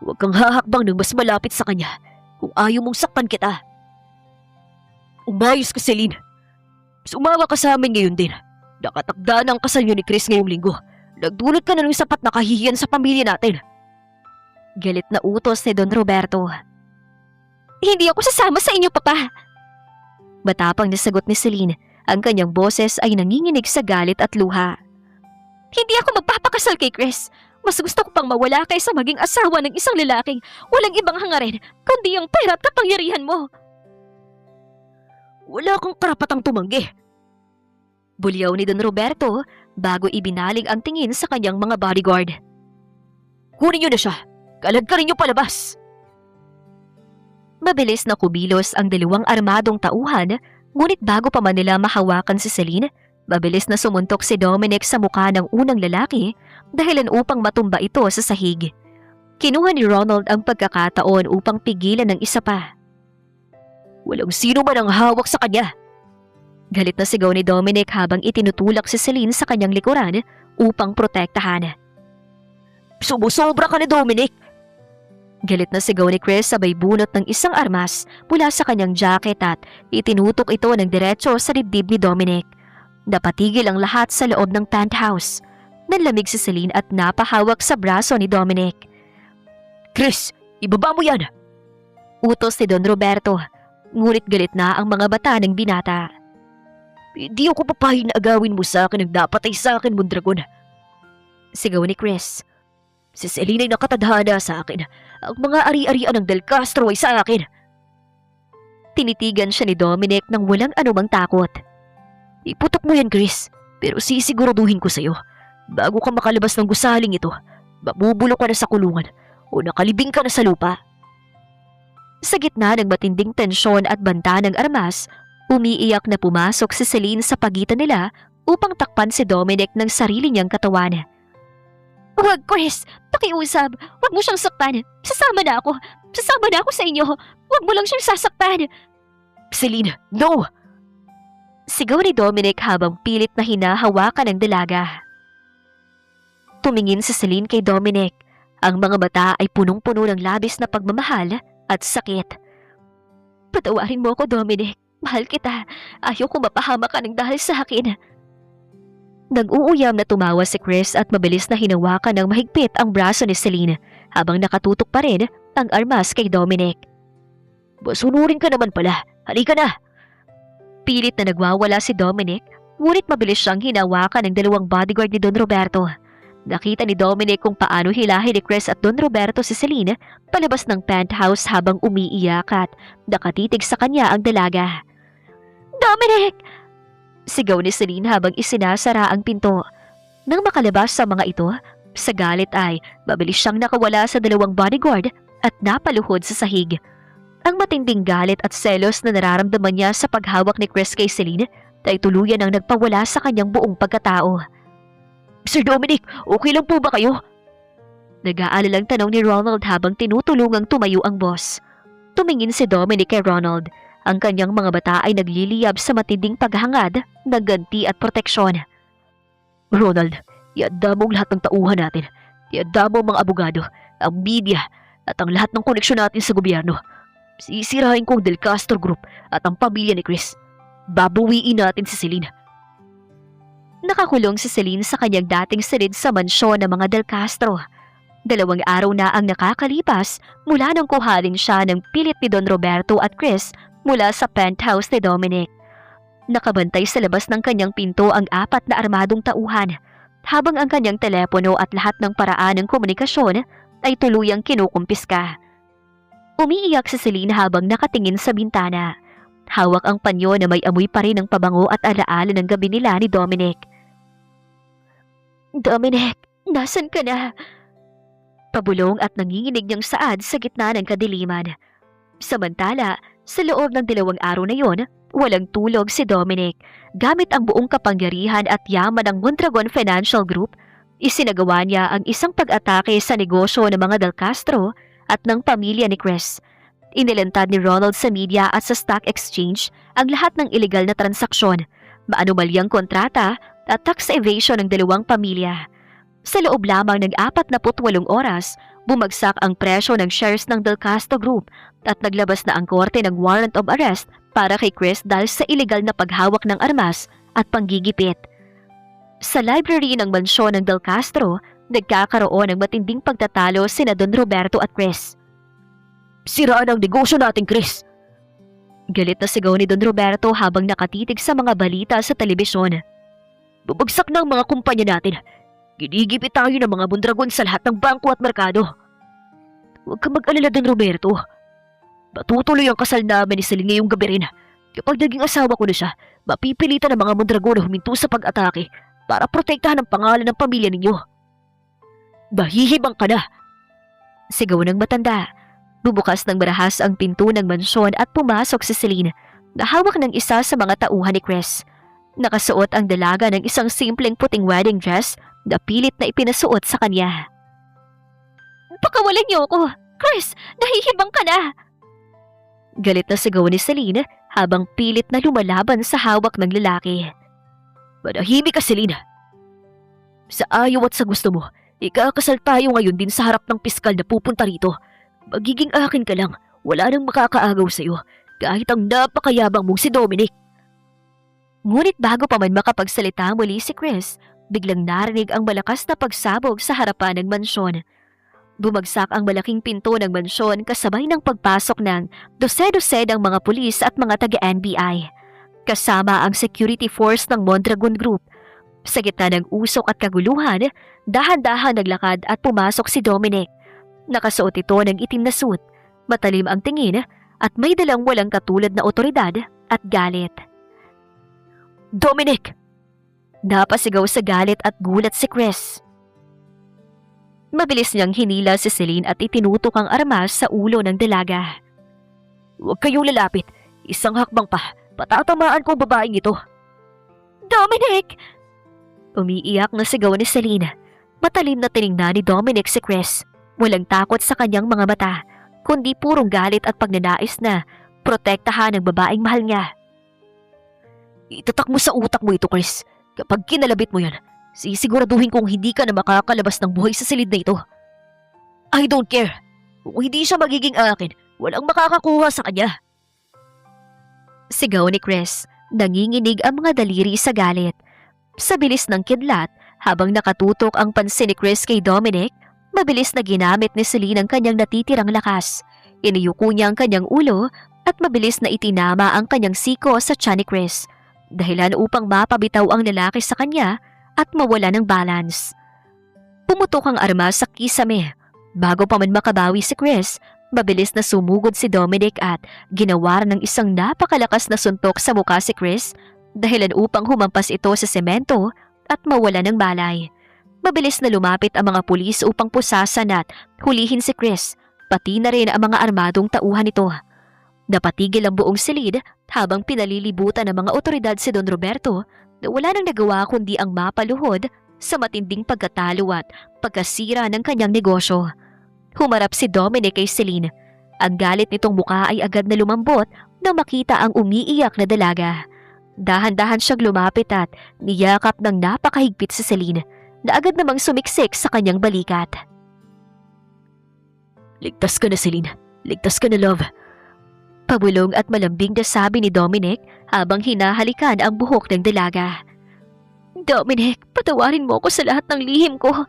"Huwag kang hahakbang ng mas malapit sa kanya kung ayaw mong saktan kita. Umayos ka, Celine. Sumawa ka sa amin ngayon din. Nakatakda na ang kasal niyo ni Chris ngayong linggo. Nagdulot ka na ng sapat na kahihiyan sa pamilya natin." Galit na utos ni Don Roberto. "Hindi ako sasama sa inyo, Papa." Matapang na sagot ni Celine. Ang kanyang boses ay nanginginig sa galit at luha. "Hindi ako magpapakasal kay Chris. Mas gusto ko pang mawala kaysa maging asawa ng isang lalaking walang ibang hangarin kundi ang pera at kapangyarihan mo." "Wala kang karapatang tumanggi." Bulyaw ni Don Roberto bago ibinaling ang tingin sa kanyang mga bodyguard. "Kunin niyo na siya. Kalagkarin niyo palabas." Mabilis na kumilos ang dalawang armadong tauhan, ngunit bago pa man nila mahawakan si Celine, mabilis na sumuntok si Dominic sa mukha ng unang lalaki dahilan upang matumba ito sa sahig. Kinuha ni Ronald ang pagkakataon upang pigilan ng isa pa. "Walang sino man ang hawak sa kanya." Galit na sigaw ni Dominic habang itinutulak si Celine sa kanyang likuran upang protektahan. "Sumusobra ka na, Dominic." Galit na sigaw ni Chris sabay bunot ng isang armas mula sa kanyang jacket at itinutok ito ng diretso sa dibdib ni Dominic. Napatigil ang lahat sa loob ng penthouse. Nanlamig si Celine at napahawak sa braso ni Dominic. Chris, ibaba mo yan! Utos ni Don Roberto, ngunit galit na ang mga bata ng binata. Hindi ako papayag na agawin mo sa akin ang napatay sa akin, Mondragon. Sigaw ni Chris. Si Celine ay nakatadhana sa akin. Ang mga ari-arian ng Del Castro ay sa akin. Tinitigan siya ni Dominic nang walang anumang takot. Iputok mo yan, Chris. Pero sisiguraduhin ko sa'yo. Bago ka makalabas ng gusaling ito, mabubulok ka na sa kulungan o nakalibing ka na sa lupa. Sa gitna ng matinding tensyon at banta ng armas, umiiyak na pumasok si Celine sa pagitan nila upang takpan si Dominic ng sarili niyang katawan. Huwag, Chris! Pakiusap! Huwag mo siyang saktan! Sasama na ako! Sasama na ako sa inyo! Huwag mo lang siyang sasaktan! Celine, no! Sigaw ni Dominic habang pilit na hinahawakan ng dalaga. Tumingin si Celine kay Dominic. Ang mga mata ay punong-puno ng labis na pagmamahal at sakit. Patawarin mo ako, Dominic. Mahal kita. Ayaw ko mapahama ka ng dahil sa akin. Nag-uuyam na tumawa si Chris at mabilis na hinawakan ng mahigpit ang braso ni Celine habang nakatutok pa rin ang armas kay Dominic. Basunurin ka naman pala. Halika na! Pilit na nagwawala si Dominic, ngunit mabilis siyang hinawakan ng dalawang bodyguard ni Don Roberto. Nakita ni Dominic kung paano hilahin ni Chris at Don Roberto si Celine palabas ng penthouse habang umiiyak at nakatitig sa kanya ang dalaga. Dominic! Sigaw ni Celine habang isinasara ang pinto. Nang makalabas sa mga ito, sa galit ay mabilis siyang nakawala sa dalawang bodyguard at napaluhod sa sahig. Ang matinding galit at selos na nararamdaman niya sa paghawak ni Chris kay Celine ay tuluyan ang nagpawala sa kanyang buong pagkatao. Sir Dominic, okay lang po ba kayo? Nag-aalalang tanong ni Ronald habang tinutulungang tumayo ang boss. Tumingin si Dominic kay Ronald. Ang kanyang mga bata ay nagliliyab sa matinding paghangad ng ganti at proteksyon. Ronald, ianda mo ang lahat ng tauhan natin. Ianda mo ang mga abogado, ang media, at ang lahat ng koneksyon natin sa gobyerno. Sisirahin ko ang Del Castro Group at ang pamilya ni Chris. Babuwiin natin si Celine. Nakakulong si Celine sa kanyang dating silid sa mansyon ng mga Del Castro. 2 araw na ang nakakalipas mula nang kuhaling siya ng pilit ni Don Roberto at Chris mula sa penthouse ni Dominic. Nakabantay sa labas ng kanyang pinto ang 4 na armadong tauhan, habang ang kanyang telepono at lahat ng paraan ng komunikasyon ay tuluyang kinukumpiska. Umiiyak si Celine habang nakatingin sa bintana. Hawak ang panyo na may amoy pa rin ng pabango at alaala ng gabi nila ni Dominic. Dominic, nasan ka na? Pabulong at nanginginig niyang saad sa gitna ng kadiliman. Samantala, sa loob ng 2 araw na yon, walang tulog si Dominic. Gamit ang buong kapangyarihan at yaman ng Mondragon Financial Group, isinagawa niya ang isang pag-atake sa negosyo ng mga Del Castro at ng pamilya ni Chris. Inilantad ni Ronald sa media at sa stock exchange ang lahat ng illegal na transaksyon, maanumalyang kontrata at tax evasion ng 2 pamilya. Sa loob lamang ng 48 oras, bumagsak ang presyo ng shares ng Del Castro Group at naglabas na ang korte ng warrant of arrest para kay Chris dahil sa illegal na paghawak ng armas at panggigipit. Sa library ng mansyon ng Del Castro, nagkakaroon ng matinding pagtatalo sina Don Roberto at Chris. Siraan ang negosyo natin, Chris! Galit na sigaw ni Don Roberto habang nakatitig sa mga balita sa telebisyon. Babagsak na ang mga kumpanya natin. Ginigipit tayo ng mga Mondragon sa lahat ng bangko at merkado. Huwag ka mag-alala, Don Roberto. Matutuloy ang kasal namin ni Celine ngayong gabi rin. Kapag naging asawa ko na siya, mapipilitan ng mga Mondragon na huminto sa pag-atake para protektahan ang pangalan ng pamilya ninyo. Bahihibang ka na! Sigaw ng matanda. Bubukas ng marahas ang pinto ng mansyon at pumasok si Celine na hawak ng isa sa mga tauhan ni Chris. Nakasuot ang dalaga ng isang simpleng puting wedding dress na pilit na ipinasuot sa kanya. Pakawalan niyo ako! Chris, nahihibang ka na! Galit na sigaw ni Celine habang pilit na lumalaban sa hawak ng lalaki. Manahimik ka, Celine. Sa ayaw at sa gusto mo, ikakasal tayo ngayon din sa harap ng piskal na pupunta rito. Magiging akin ka lang. Wala nang makakaagaw sa'yo. Kahit ang napakayabang mong si Dominic. Ngunit bago pa man makapagsalita muli si Chris, biglang narinig ang malakas na pagsabog sa harapan ng mansyon. Bumagsak ang malaking pinto ng mansyon kasabay ng pagpasok ng dose-dose ng mga pulis at mga taga-NBI. Kasama ang security force ng Mondragon Group. Sa gitna ng usok at kaguluhan, dahan-dahan naglakad at pumasok si Dominic. Nakasuot ito ng itim na suit, matalim ang tingin at may dalang walang katulad na otoridad at galit. Dominic! Napasigaw sa galit at gulat si Chris. Mabilis niyang hinila si Celine at itinutok ang armas sa ulo ng dalaga. Huwag kayong lalapit. Isang hakbang pa. Patatamaan ko ang babaeng ito. Dominic! Umiiyak na sigaw ni Celine. Matalim na tiningnan ni Dominic si Chris. Walang takot sa kanyang mga mata, kundi purong galit at pagnanais na protektahan ang babaeng mahal niya. Itatak mo sa utak mo ito, Chris. Kapag kinalabit mo yan, sisiguraduhin kong hindi ka na makakalabas ng buhay sa silid na ito. I don't care. Kung hindi siya magiging akin, walang makakakuha sa kanya. Sigaw ni Chris, nanginginig ang mga daliri sa galit. Sa bilis ng kidlat, habang nakatutok ang pansin ni Chris kay Dominic, mabilis na ginamit ni Celine ang kanyang natitirang lakas. Iniyuko niya ang kanyang ulo at mabilis na itinama ang kanyang siko sa tiyan ni Chris, dahilan upang mapabitaw ang lalaki sa kanya at mawala ng balance. Pumutok ang armas sa kisame. Bago pa man makabawi si Chris, mabilis na sumugod si Dominic at ginawa ng isang napakalakas na suntok sa mukha si Chris, dahilan upang humampas ito sa semento at mawala ng balay. Mabilis na lumapit ang mga pulis upang pusasan at hulihin si Chris, pati na rin ang mga armadong tauhan nito. Napatigil ang buong silid habang pinalilibutan ng mga otoridad si Don Roberto na wala nang nagawa kundi ang mapaluhod sa matinding pagkatalo at pagkasira ng kanyang negosyo. Humarap si Dominic kay Celine. Ang galit nitong mukha ay agad na lumambot nang makita ang umiiyak na dalaga. Dahan-dahan siyang lumapit at niyakap ng napakahigpit si Celine na agad namang sumiksik sa kanyang balikat. Ligtas ka na, Celine. Ligtas ka na, love. Pabulong at malambing na sabi ni Dominic habang hinahalikan ang buhok ng dalaga. Dominic, patawarin mo ako sa lahat ng lihim ko.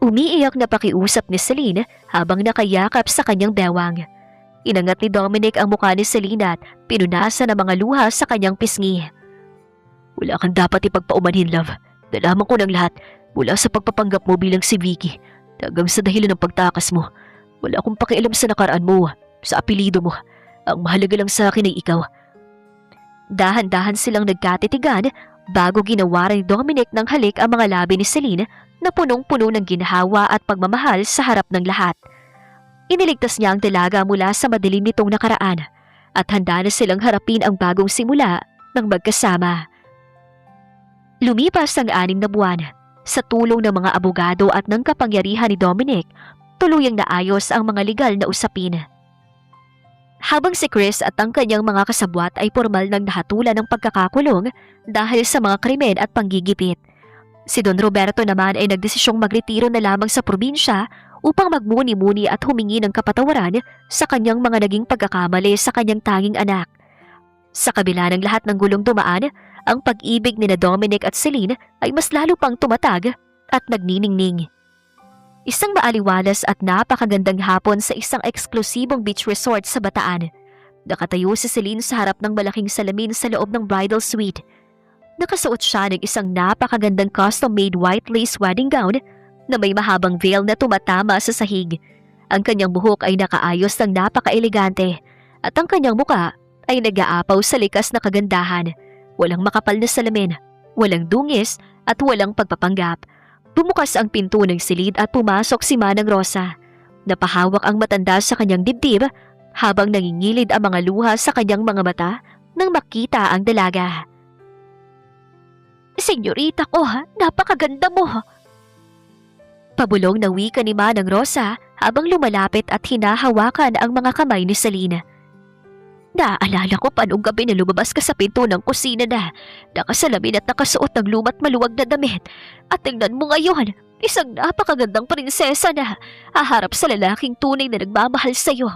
Umiiyak na pakiusap ni Celine habang nakayakap sa kanyang bewang. Inangat ni Dominic ang mukha ni Celine at pinunasan ang mga luha sa kanyang pisngi. Wala kang dapat ipagpaumanhin, love. Nalaman ko ng lahat mula sa pagpapanggap mo bilang si Vicky hanggang sa dahilan ng pagtakas mo. Wala akong pakialam sa nakaraan mo, sa apelido mo. Ang mahalaga lang sa akin ay ikaw. Dahan-dahan silang nagkatitigan bago ginawa ni Dominic ng halik ang mga labi ni Celine na punong-puno ng ginhawa at pagmamahal sa harap ng lahat. Iniligtas niya ang dalaga mula sa madilim nitong nakaraan at handa na silang harapin ang bagong simula ng magkasama. Lumipas ang 6 na buwan. Sa tulong ng mga abogado at ng kapangyarihan ni Dominic, tuluyang naayos ang mga legal na usapin. Habang si Chris at ang kanyang mga kasabwat ay formal ng nahatulan ng pagkakakulong dahil sa mga krimen at panggigipit. Si Don Roberto naman ay nagdesisyong magretiro na lamang sa probinsya upang magmuni-muni at humingi ng kapatawaran sa kanyang mga naging pagkakamali sa kanyang tanging anak. Sa kabila ng lahat ng gulong dumaan, ang pag-ibig ni Dominic at Celine ay mas lalo pang tumatag at nagniningning. Isang maaliwalas at napakagandang hapon sa isang eksklusibong beach resort sa Bataan. Nakatayo si Celine sa harap ng malaking salamin sa loob ng bridal suite. Nakasuot siya ng isang napakagandang custom-made white lace wedding gown na may mahabang veil na tumatama sa sahig. Ang kanyang buhok ay nakaayos ng napaka-elegante at ang kanyang muka ay nag-aapaw sa likas na kagandahan. Walang makapal na salamin, walang dungis at walang pagpapanggap. Bumukas ang pinto ng silid at pumasok si Manang Rosa. Napahawak ang matanda sa kanyang dibdib habang nangingilid ang mga luha sa kanyang mga mata nang makita ang dalaga. Senyorita ko, napakaganda mo. Pabulong na wika ni Manang Rosa habang lumalapit at hinahawakan ang mga kamay ni Celine. Naaalala ko pa nung gabi na lumabas ka sa pinto ng kusina na nakasalamin at nakasuot ng luma't maluwag na damit. At tingnan mo ngayon, Isang napakagandang prinsesa na haharap sa lalaking tunay na nagmamahal sa'yo.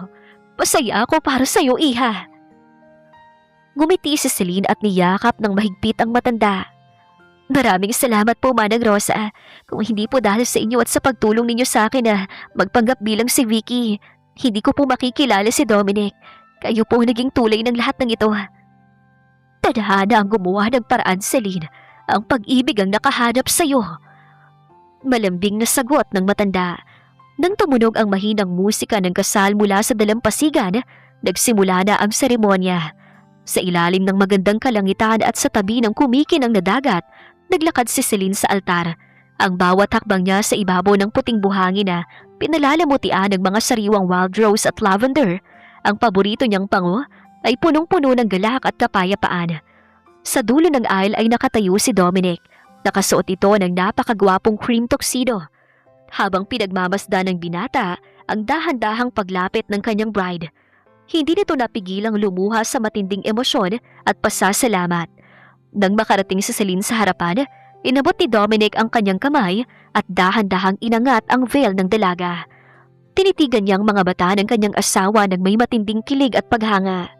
Masaya ako para sa'yo, iha. Ngumiti si Celine at niyakap ng mahigpit ang matanda. Maraming salamat po, Manang Rosa. Kung hindi po dahil sa inyo at sa pagtulong ninyo sa akin na magpanggap bilang si Vicky, hindi ko po makikilala si Dominic. Kayo po naging tulay ng lahat ng ito. Tadhana ang gumawa ng paraan, Celine. Ang pag-ibig ang nakahanap sa'yo. Malambing na sagot ng matanda. Nang tumunog ang mahinang musika ng kasal mula sa dalampasigan, nagsimula na ang seremonya. Sa ilalim ng magandang kalangitan at sa tabi ng kumikinang na dagat, naglakad si Celine sa altar. Ang bawat hakbang niya sa ibabaw ng puting buhangin na pinalalamutian ng mga sariwang wild rose at lavender. Ang paborito niyang pango ay punong-puno ng galak at kapayapaan. Sa dulo ng aisle ay nakatayo si Dominic. Nakasuot ito ng napakagwapong cream tuxedo. Habang pinagmamasdan ng binata ang dahan-dahang paglapit ng kanyang bride, hindi nito napigilang lumuha sa matinding emosyon at pasasalamat. Nang makarating si Celine sa harapan, inabot ni Dominic ang kanyang kamay at dahan-dahang inangat ang veil ng dalaga. Tinitigan niyang mga mata ng kanyang asawa ng may matinding kilig at paghanga.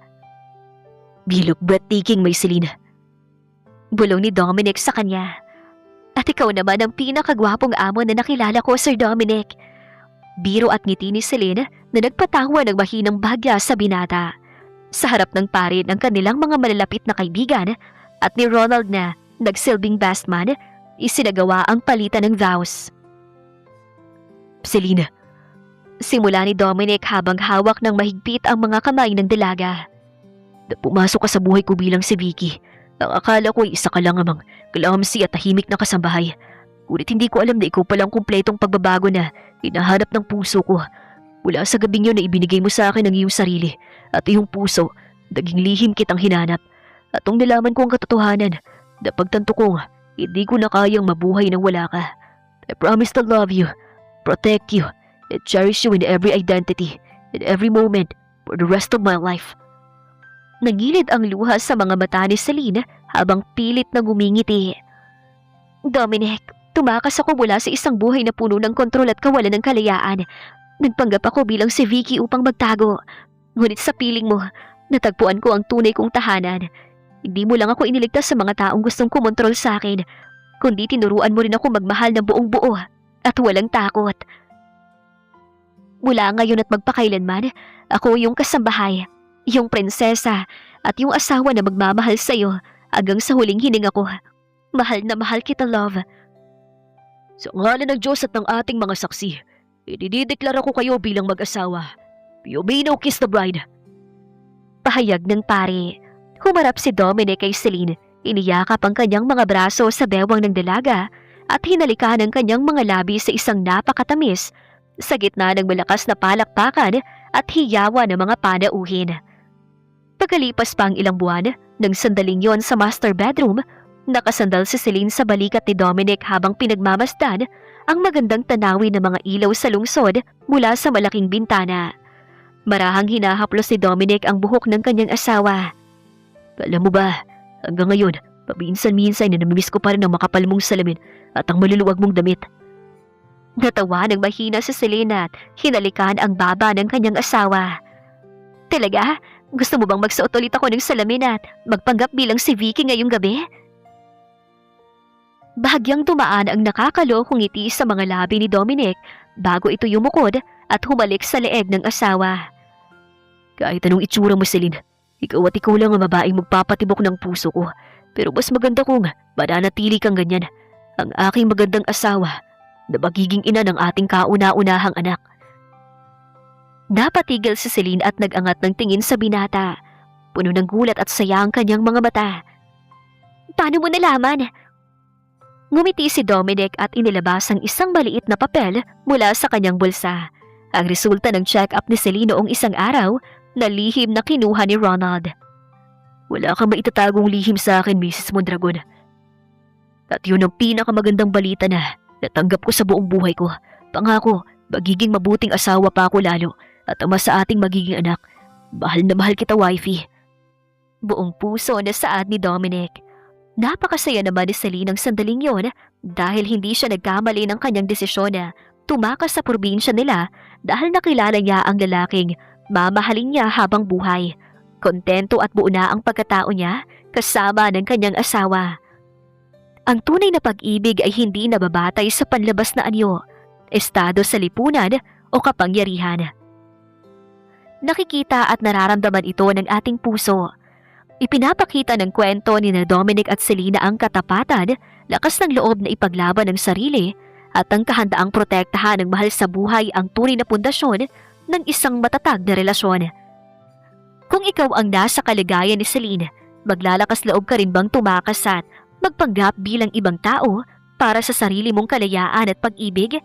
You look breathtaking, my Celine. Bulong ni Dominic sa kanya. At ikaw naman ang pinakagwapong amo na nakilala ko, Sir Dominic. Biro at ngiti ni Celine na nagpatawa ng mahinang bahagya sa binata. Sa harap ng pare ng kanilang mga malalapit na kaibigan at ni Ronald na nagsilbing best man, isinagawa ang palitan ng vows. Celine, simula ni Dominic habang hawak ng mahigpit ang mga kamay ng dalaga. pumasok ka sa buhay ko bilang si Vicky. Ang akala ko ay isa ka lang amang clumsy at tahimik na kasambahay. Ngunit hindi ko alam na ikaw palang kumpletong pagbabago na hinahanap ng puso ko. Mula sa gabing yun na ibinigay mo sa akin ang iyong sarili at iyong puso, naging lihim kitang hinanap. At nung nalaman ko ang katotohanan, napagtanto kong hindi ko na kayang mabuhay nang wala ka. I promise to love you, protect you, and cherish you in every identity, in every moment, for the rest of my life. Nangilid ang luha sa mga mata ni Celine habang pilit na gumingiti. Dominic, tumakas ako mula sa isang buhay na puno ng kontrol at kawalan ng kalayaan. Nagpanggap ako bilang si Vicky upang magtago. Ngunit sa piling mo, natagpuan ko ang tunay kong tahanan. Hindi mo lang ako iniligtas sa mga taong gustong kumontrol sa akin, kundi tinuruan mo rin ako magmahal ng buong buo at walang takot. Mula ngayon at magpakailanman, ako yung kasambahay, yung prinsesa at yung asawa na magmamahal sa'yo hanggang sa huling hininga ko. Mahal na mahal kita, love. Sa ngalan ng Diyos at ng ating mga saksi, idinideklara ko kayo bilang mag-asawa. You may now kiss the bride. Pahayag ng pare. Humarap si Dominic kay Celine, iniyakap ang kanyang mga braso sa bewang ng dalaga at hinalikan ang kanyang mga labi sa isang napakatamis sa gitna ng malakas na palakpakan at hiyawa ng mga panauhin. Pagkalipas pa ang ilang buwan, nang sandaling yon sa master bedroom, nakasandal si Celine sa balikat ni Dominic habang pinagmamasdan ang magandang tanawin ng mga ilaw sa lungsod mula sa malaking bintana. Marahang hinahaplos ni Dominic ang buhok ng kanyang asawa. Alam mo ba, hanggang ngayon, paminsan-minsan na namimiss ko pa rin ang makapal mong salamin at ang maluluwag mong damit. Natawa ng mahina si Celine at hinalikan ang baba ng kanyang asawa. Talaga? Gusto mo bang magsuot ulit ako ng salamin at magpanggap bilang si Vicky ngayong gabi? Bahagyang tumaan ang nakakalokong ngiti sa mga labi ni Dominic bago ito yumukod at humalik sa leeg ng asawa. Kahit anong itsura mo, Celine, ikaw at ikaw lang ang babaeng magpapatibok ng puso ko. Pero mas maganda kung mananatili kang ganyan. Ang aking magandang asawa na magiging ina ng ating kauna-unahang anak. Napatigil si Celine at nag-angat ng tingin sa binata. Puno ng gulat at saya ang kanyang mga mata. Paano mo nalaman? Ngumiti si Dominic at inilabas ang isang maliit na papel mula sa kanyang bulsa. Ang resulta ng check-up ni Celine noong isang araw na lihim na kinuha ni Ronald. Wala kang maitatagong lihim sa akin, Mrs. Mondragon. At yun ang pinakamagandang balita na natanggap ko sa buong buhay ko. Pangako, magiging mabuting asawa pa ako lalo at ama sa ating magiging anak. Mahal na mahal kita, wifey. Buong puso na saad ni Dominic. Napakasaya naman ni Celine ng sandaling yon dahil hindi siya nagkamali ng kanyang desisyon na tumakas sa probinsya nila dahil nakilala niya ang lalaking mamahalin niya habang buhay. Kontento at buo na ang pagkatao niya kasama ng kanyang asawa. Ang tunay na pag-ibig ay hindi nababatay sa panlabas na anyo, estado sa lipunan o kapangyarihan. Nakikita at nararamdaman ito ng ating puso. Ipinapakita ng kwento ni na Dominic at Selena ang katapatan, lakas ng loob na ipaglaban ng sarili at ang kahandaang protektahan ng mahal sa buhay ang tunay na pundasyon ng isang matatag na relasyon. Kung ikaw ang nasa kalagayan ni Celine, maglalakas loob ka rin bang tumakas at magpanggap bilang ibang tao para sa sarili mong kalayaan at pag-ibig?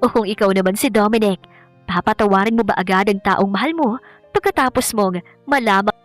O kung ikaw naman si Dominic, papatawarin mo ba agad ang taong mahal mo pagkatapos mong malaman